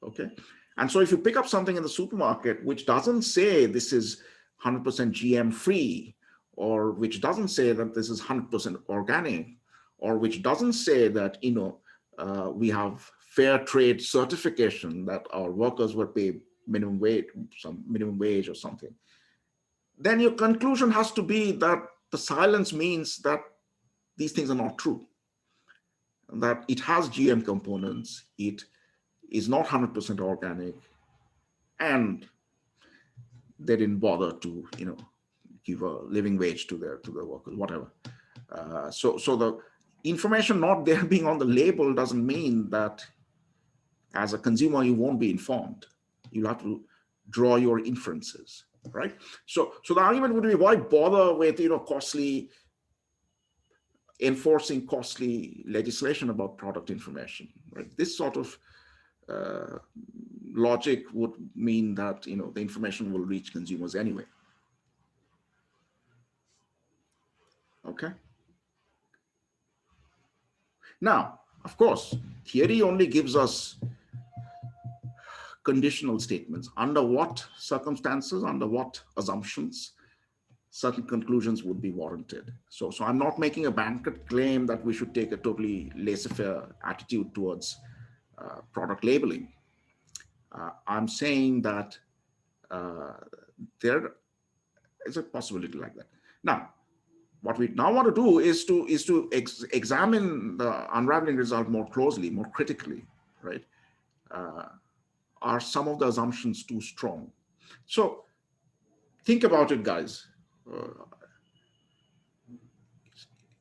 Okay. And so if you pick up something in the supermarket which doesn't say this is 100% GM free, or which doesn't say that this is 100% organic, or which doesn't say that we have fair trade certification, that our workers were paid minimum wage or something, then your conclusion has to be that the silence means that these things are not true. That it has GM components, it is not 100% organic, and they didn't bother to, give a living wage to their workers, whatever. So the information not there being on the label doesn't mean that as a consumer you won't be informed. You'll have to draw your inferences, right? So the argument would be, why bother with enforcing costly legislation about product information, right? This sort of logic would mean that the information will reach consumers anyway. Okay. Now, of course, theory only gives us conditional statements. Under what circumstances, under what assumptions, certain conclusions would be warranted. So I'm not making a blanket claim that we should take a totally laissez-faire attitude towards product labeling. I'm saying that there is a possibility like that. Now, what we now want to do is to examine the unraveling result more closely, more critically, right? Are some of the assumptions too strong? So think about it, guys.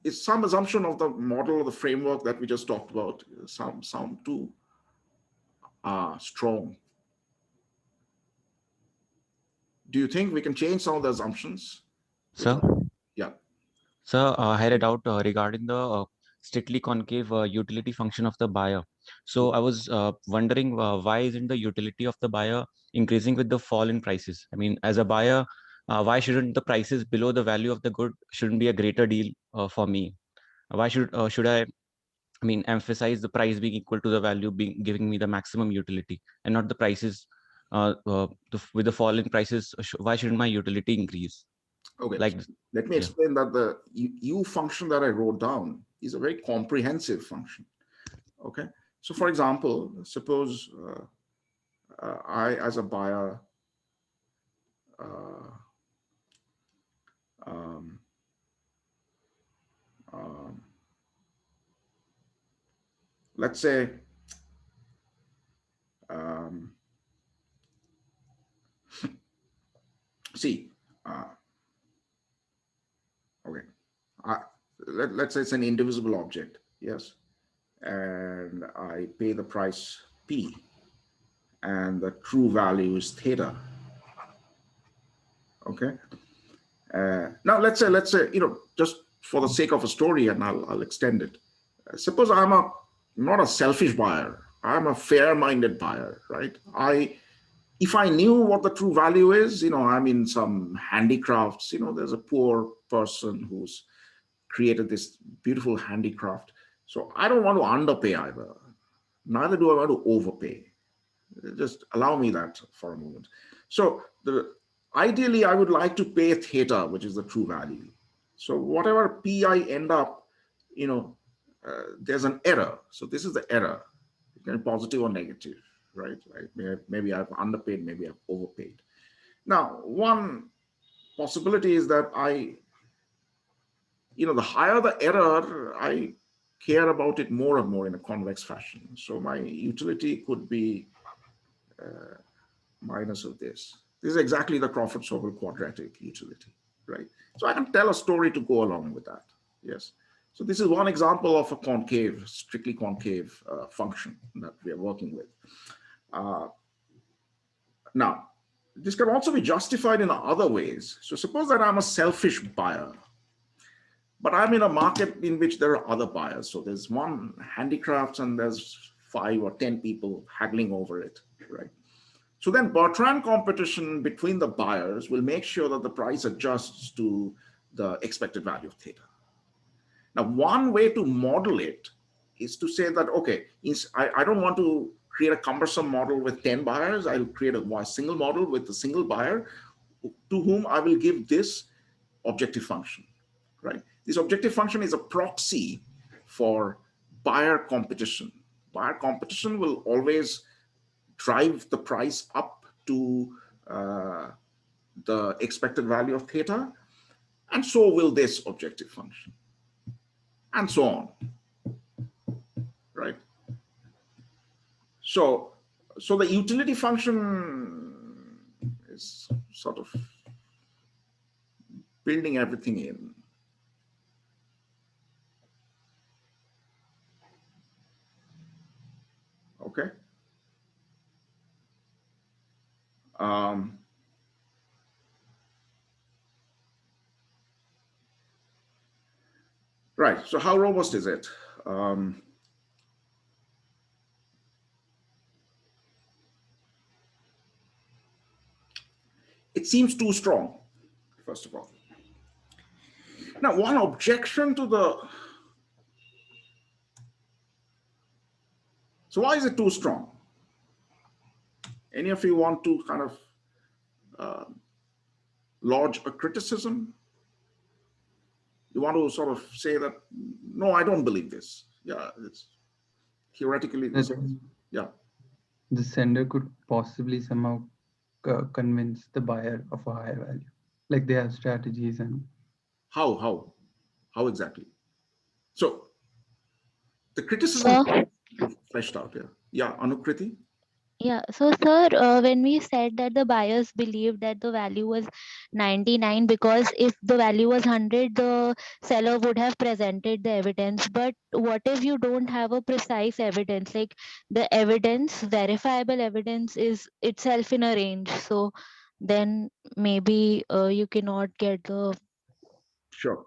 Is some assumption of the model or the framework that we just talked about sound too strong? Do you think we can change some of the assumptions? Sir? Yeah. Sir, I had a doubt regarding the strictly concave utility function of the buyer. So I was wondering why isn't the utility of the buyer increasing with the fall in prices? I mean, as a buyer, why shouldn't the prices below the value of the good shouldn't be a greater deal for me? Why should I mean, emphasize the price being equal to the value being giving me the maximum utility and not the prices with the fall in prices? Why shouldn't my utility increase? Okay, Like, let me explain that the U function that I wrote down is a very comprehensive function. Okay, so for example, suppose I, as a buyer, let's say, see, okay, let's say it's an indivisible object, yes, and I pay the price P, and the true value is theta. Okay. Now let's say, just for the sake of a story, and I'll extend it. Suppose I'm not a selfish buyer. I'm a fair-minded buyer, right? If I knew what the true value is, I'm in some handicrafts, there's a poor person who's created this beautiful handicraft. So I don't want to underpay either. Neither do I want to overpay. Just allow me that for a moment. So ideally, I would like to pay theta, which is the true value. So whatever P I end up, there's an error. So this is the error. It can be positive or negative, right? Maybe I've underpaid, maybe I've overpaid. Now, one possibility is that the higher the error, I care about it more and more in a convex fashion. So my utility could be minus of this. This is exactly the Crawford-Sobel quadratic utility, right? So I can tell a story to go along with that, yes. So this is one example of a concave, strictly concave function that we are working with. Now, this can also be justified in other ways. So suppose that I'm a selfish buyer, but I'm in a market in which there are other buyers. So there's one handicrafts and there's 5 or 10 people haggling over it, right? So then Bertrand competition between the buyers will make sure that the price adjusts to the expected value of theta. Now, one way to model it is to say that, okay, I don't want to create a cumbersome model with 10 buyers. I'll create a single model with a single buyer to whom I will give this objective function, right? This objective function is a proxy for buyer competition. Buyer competition will always drive the price up to the expected value of theta, and so will this objective function. and so on, right? So the utility function is sort of building everything in. Okay. Right. So how robust is it? It seems too strong, first of all. Now, one objection to the... So why is it too strong? Any of you want to kind of lodge a criticism? You want to sort of say that, no, I don't believe this. Yeah, it's theoretically, yeah. The sender could possibly somehow convince the buyer of a higher value. Like they have strategies and... How exactly? So the criticism fleshed out here. Yeah, Anukriti? Yeah, so sir, when we said that the buyers believed that the value was 99, because if the value was 100, the seller would have presented the evidence. But what if you don't have a precise evidence? Like the evidence, verifiable evidence is itself in a range. So then maybe you cannot get the... Sure.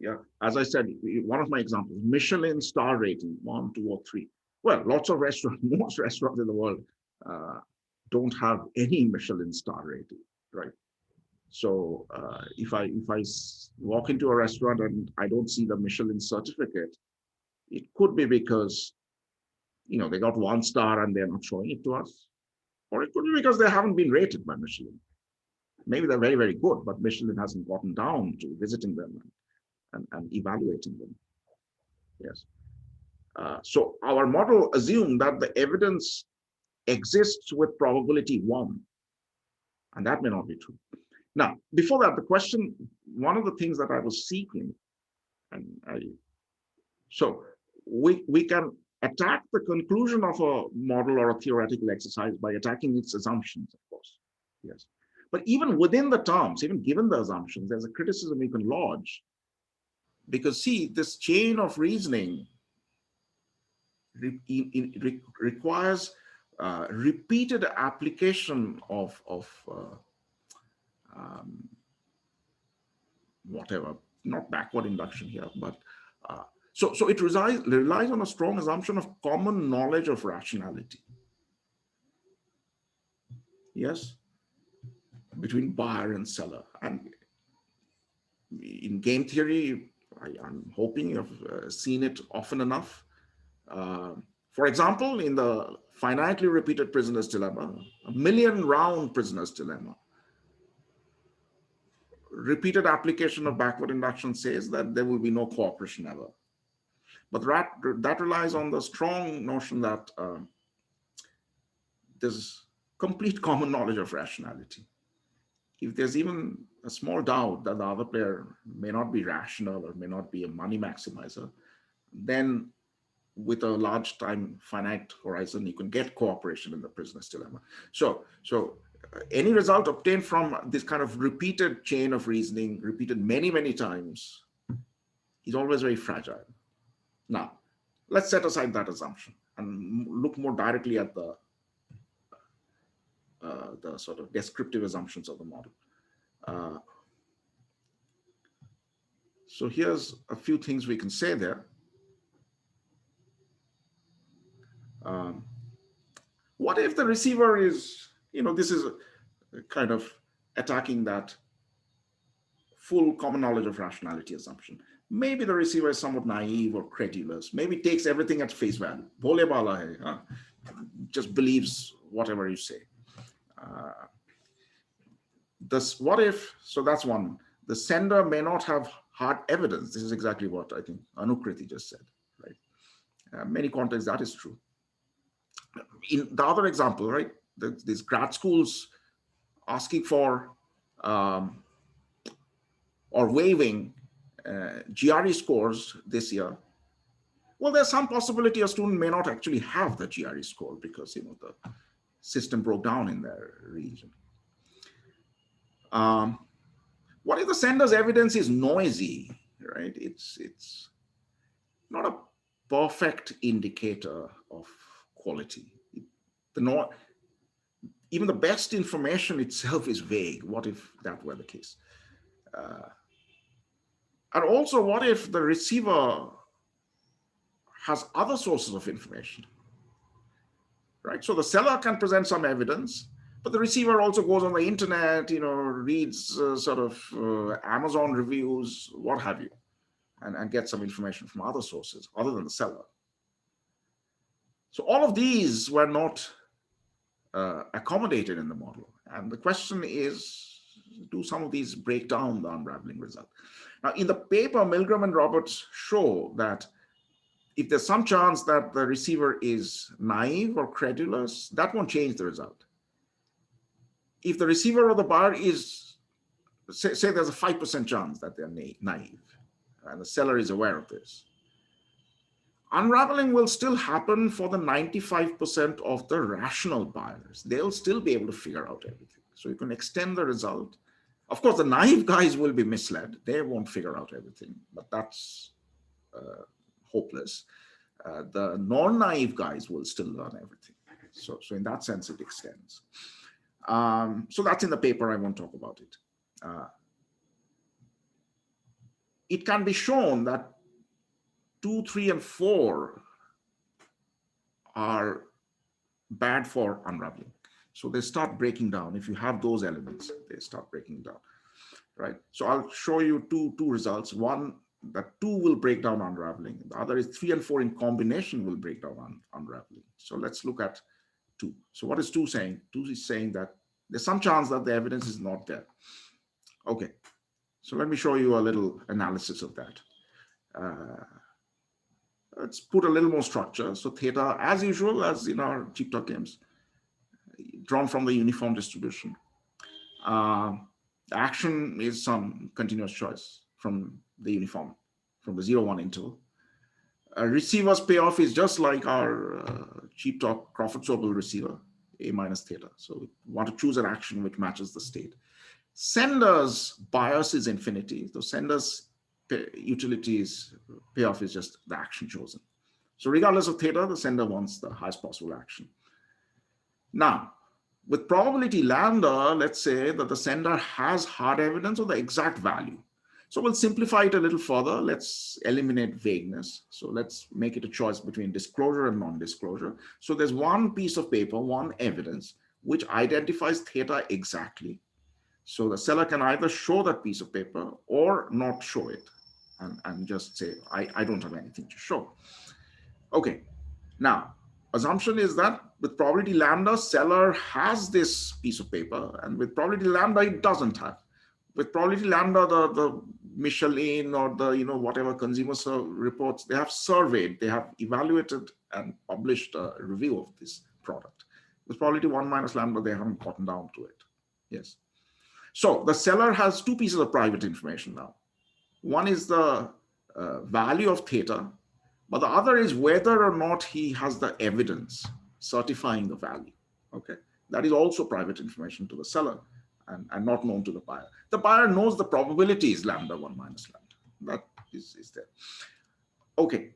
Yeah, as I said, one of my examples, Michelin star rating, 1, 2, or 3. Well, lots of restaurants, most restaurants in the world don't have any Michelin star rating, right? So if I walk into a restaurant and I don't see the Michelin certificate, it could be because, you know, they got 1 star and they're not showing it to us. Or it could be because they haven't been rated by Michelin. Maybe they're very, very good, but Michelin hasn't gotten down to visiting them and evaluating them. Yes. So our model assumed that the evidence exists with probability 1, and that may not be true. Now, before that, the question, one of the things that I was seeking, so we can attack the conclusion of a model or a theoretical exercise by attacking its assumptions, of course. Yes. But even within the terms, even given the assumptions, there's a criticism we can lodge. Because see, this chain of reasoning requires repeated application of whatever, not backward induction here, but so it relies on a strong assumption of common knowledge of rationality. Yes, between buyer and seller. And in game theory, I'm hoping you've seen it often enough. For example, in the finitely repeated prisoner's dilemma, a million round prisoner's dilemma, repeated application of backward induction says that there will be no cooperation ever. But that relies on the strong notion that there's complete common knowledge of rationality. If there's even a small doubt that the other player may not be rational or may not be a money maximizer, then with a large time finite horizon, you can get cooperation in the prisoner's dilemma. So any result obtained from this kind of repeated chain of reasoning, repeated many, many times, is always very fragile. Now, let's set aside that assumption and look more directly at the sort of descriptive assumptions of the model. So here's a few things we can say there. What if the receiver is, this is a kind of attacking that full common knowledge of rationality assumption. Maybe the receiver is somewhat naive or credulous. Maybe takes everything at face value. Bole bala hai, huh? Just believes whatever you say. What if, so that's one. The sender may not have hard evidence. This is exactly what I think Anukriti just said, right? Many contexts, that is true. In the other example, right, these grad schools asking for or waiving GRE scores this year, well, there's some possibility a student may not actually have the GRE score because the system broke down in their region. What if the sender's evidence is noisy, right? It's not a perfect indicator of quality. Even the best information itself is vague. What if that were the case? And also, what if the receiver has other sources of information, right? So the seller can present some evidence, but the receiver also goes on the internet, reads Amazon reviews, what have you, and gets some information from other sources other than the seller. So all of these were not accommodated in the model. And the question is, do some of these break down the unraveling result? Now, in the paper, Milgram and Roberts show that if there's some chance that the receiver is naive or credulous, that won't change the result. If the receiver or the buyer is, say there's a 5% chance that they're naive, and the seller is aware of this, unraveling will still happen for the 95% of the rational buyers. They'll still be able to figure out everything. So you can extend the result. Of course, the naive guys will be misled. They won't figure out everything, but that's hopeless. The non-naive guys will still learn everything. So in that sense, it extends. So that's in the paper. I won't talk about it. It can be shown that 2, 3, and 4 are bad for unraveling. So they start breaking down. If you have those elements, they start breaking down, right? So I'll show you two results. One, that 2 will break down unraveling. The other is 3 and 4 in combination will break down unraveling. So let's look at 2. So what is 2 saying? 2 is saying that there's some chance that the evidence is not there. Okay, so let me show you a little analysis of that. Let's put a little more structure. So theta, as usual, as in our cheap talk games, drawn from the uniform distribution. The action is some continuous choice from the uniform, from the 0-1 interval. Receiver's payoff is just like our cheap talk Crawford-Sobel receiver, A minus theta. So we want to choose an action which matches the state. Sender's bias is infinity. So sender's utilities payoff is just the action chosen. So regardless of theta, the sender wants the highest possible action. Now, with probability lambda, let's say that the sender has hard evidence of the exact value. So we'll simplify it a little further. Let's eliminate vagueness. So let's make it a choice between disclosure and non-disclosure. So there's one piece of paper, one evidence, which identifies theta exactly. So the seller can either show that piece of paper or not show it and just say, I don't have anything to show. Okay, now, assumption is that with probability lambda, seller has this piece of paper, and with probability lambda, it doesn't have. With probability lambda, the Michelin or the whatever consumer reports, they have surveyed, they have evaluated and published a review of this product. With probability 1 minus lambda, they haven't gotten down to it. Yes. So the seller has 2 pieces of private information now. One is the value of theta, but the other is whether or not he has the evidence certifying the value. Okay, that is also private information to the seller and not known to the buyer. The buyer knows the probability is lambda 1 minus lambda. That is there. Okay,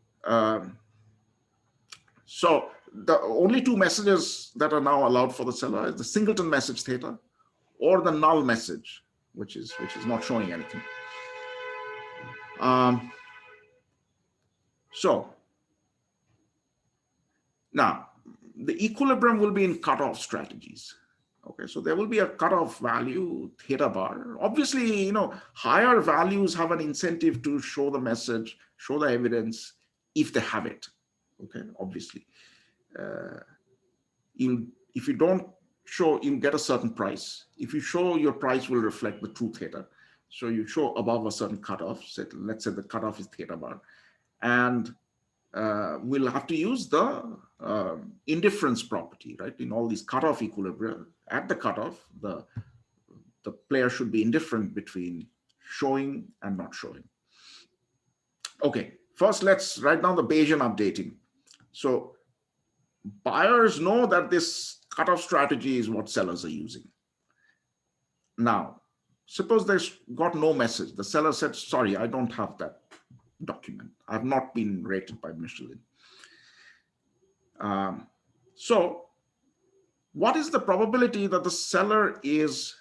so the only 2 messages that are now allowed for the seller is the singleton message theta or the null message, which is not showing anything. So now the equilibrium will be in cutoff strategies. Okay, so there will be a cutoff value theta bar. Obviously, higher values have an incentive to show the message, show the evidence if they have it. Okay, obviously, if you don't show, you get a certain price. If you show, your price will reflect the true theta. So you show above a certain cutoff. So let's say the cutoff is theta bar, and we'll have to use the indifference property, right? In all these cutoff equilibria, at the cutoff, the player should be indifferent between showing and not showing. Okay, first let's write down the Bayesian updating. So buyers know that this cutoff strategy is what sellers are using. Now, suppose there's got no message. The seller said, sorry, I don't have that document. I've not been rated by Michelin. So what is the probability that the seller is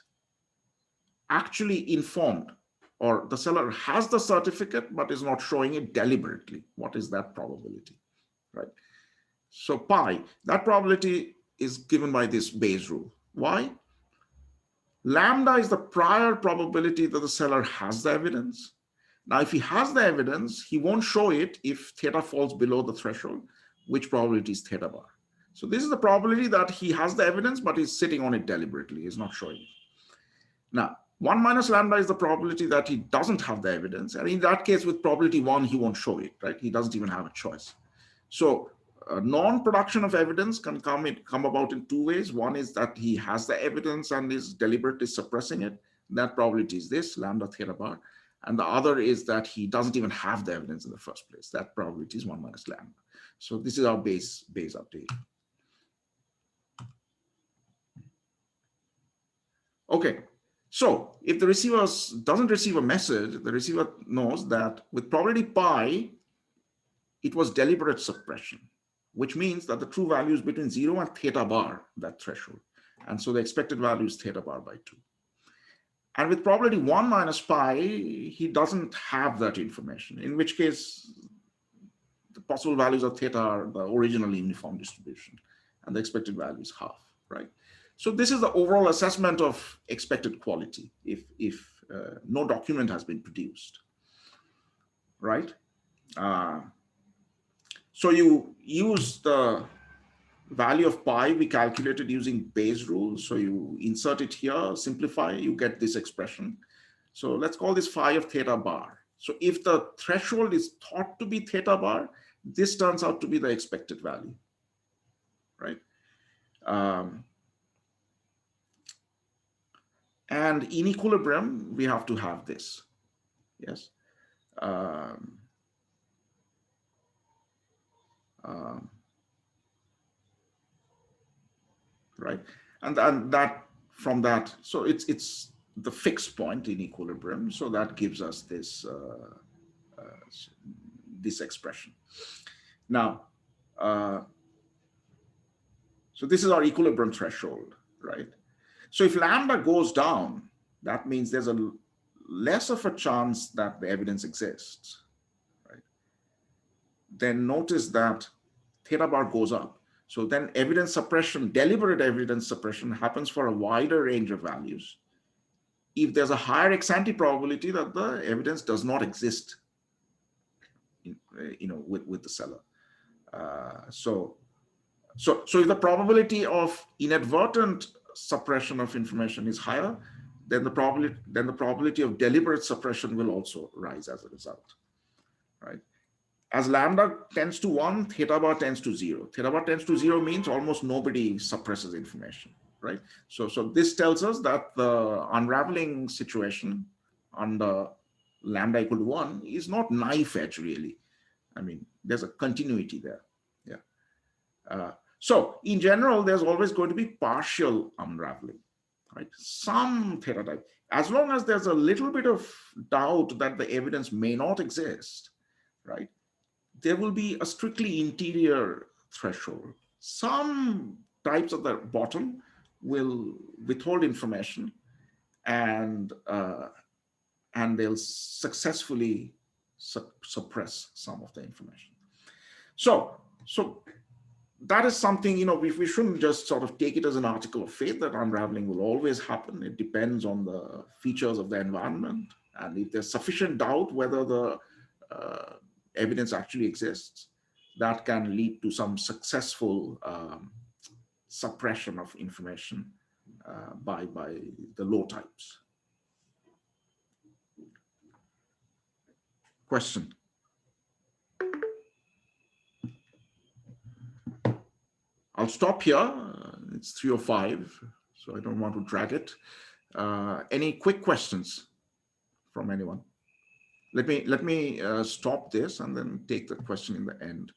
actually informed, or the seller has the certificate but is not showing it deliberately? What is that probability, right? So pi, that probability is given by this Bayes rule. Why? Lambda is the prior probability that the seller has the evidence. Now, if he has the evidence, he won't show it if theta falls below the threshold, which probability is theta bar. So this is the probability that he has the evidence, but he's sitting on it deliberately, he's not showing it. Now, 1 minus lambda is the probability that he doesn't have the evidence. And in that case, with probability 1, he won't show it, right? He doesn't even have a choice. So non-production of evidence can come about in two ways. One is that he has the evidence and is deliberately suppressing it. That probability is this, lambda theta bar. And the other is that he doesn't even have the evidence in the first place. That probability is 1 minus lambda. So this is our Bayes update. Okay, so if the receiver doesn't receive a message, the receiver knows that with probability pi, it was deliberate suppression, which means that the true value is between 0 and theta bar, that threshold. And so the expected value is theta bar by 2. And with probability 1 minus pi, he doesn't have that information, in which case the possible values of theta are the original uniform distribution, and the expected value is half, right? So this is the overall assessment of expected quality if no document has been produced, right? So you use the value of pi we calculated using Bayes rule. So you insert it here, simplify, you get this expression. So let's call this phi of theta bar. So if the threshold is thought to be theta bar, this turns out to be the expected value, right? And in equilibrium, we have to have this, yes. Right, and that from that, so it's the fixed point in equilibrium. So that gives us this this expression. Now, so this is our equilibrium threshold, right? So if lambda goes down, that means there's a less of a chance that the evidence exists, right? Then notice that theta bar goes up. So then evidence suppression, deliberate evidence suppression happens for a wider range of values if there's a higher ex-ante probability that the evidence does not exist with the seller. So if the probability of inadvertent suppression of information is higher, then the probability of deliberate suppression will also rise as a result, right? As lambda tends to 1, theta bar tends to 0. Theta bar tends to 0 means almost nobody suppresses information, right? So this tells us that the unraveling situation under lambda equal to 1 is not knife edge, really. I mean, there's a continuity there. Yeah. So in general, there's always going to be partial unraveling, right? Some theta type. As long as there's a little bit of doubt that the evidence may not exist, right? There will be a strictly interior threshold. Some types at the bottom will withhold information, and they'll successfully suppress some of the information. So that is something, we shouldn't just sort of take it as an article of faith that unraveling will always happen. It depends on the features of the environment, and if there's sufficient doubt whether the evidence actually exists, that can lead to some successful suppression of information by the low types. Question? I'll stop here. It's 3:05, so I don't want to drag it. Any quick questions from anyone? Let me stop this and then take the question in the end.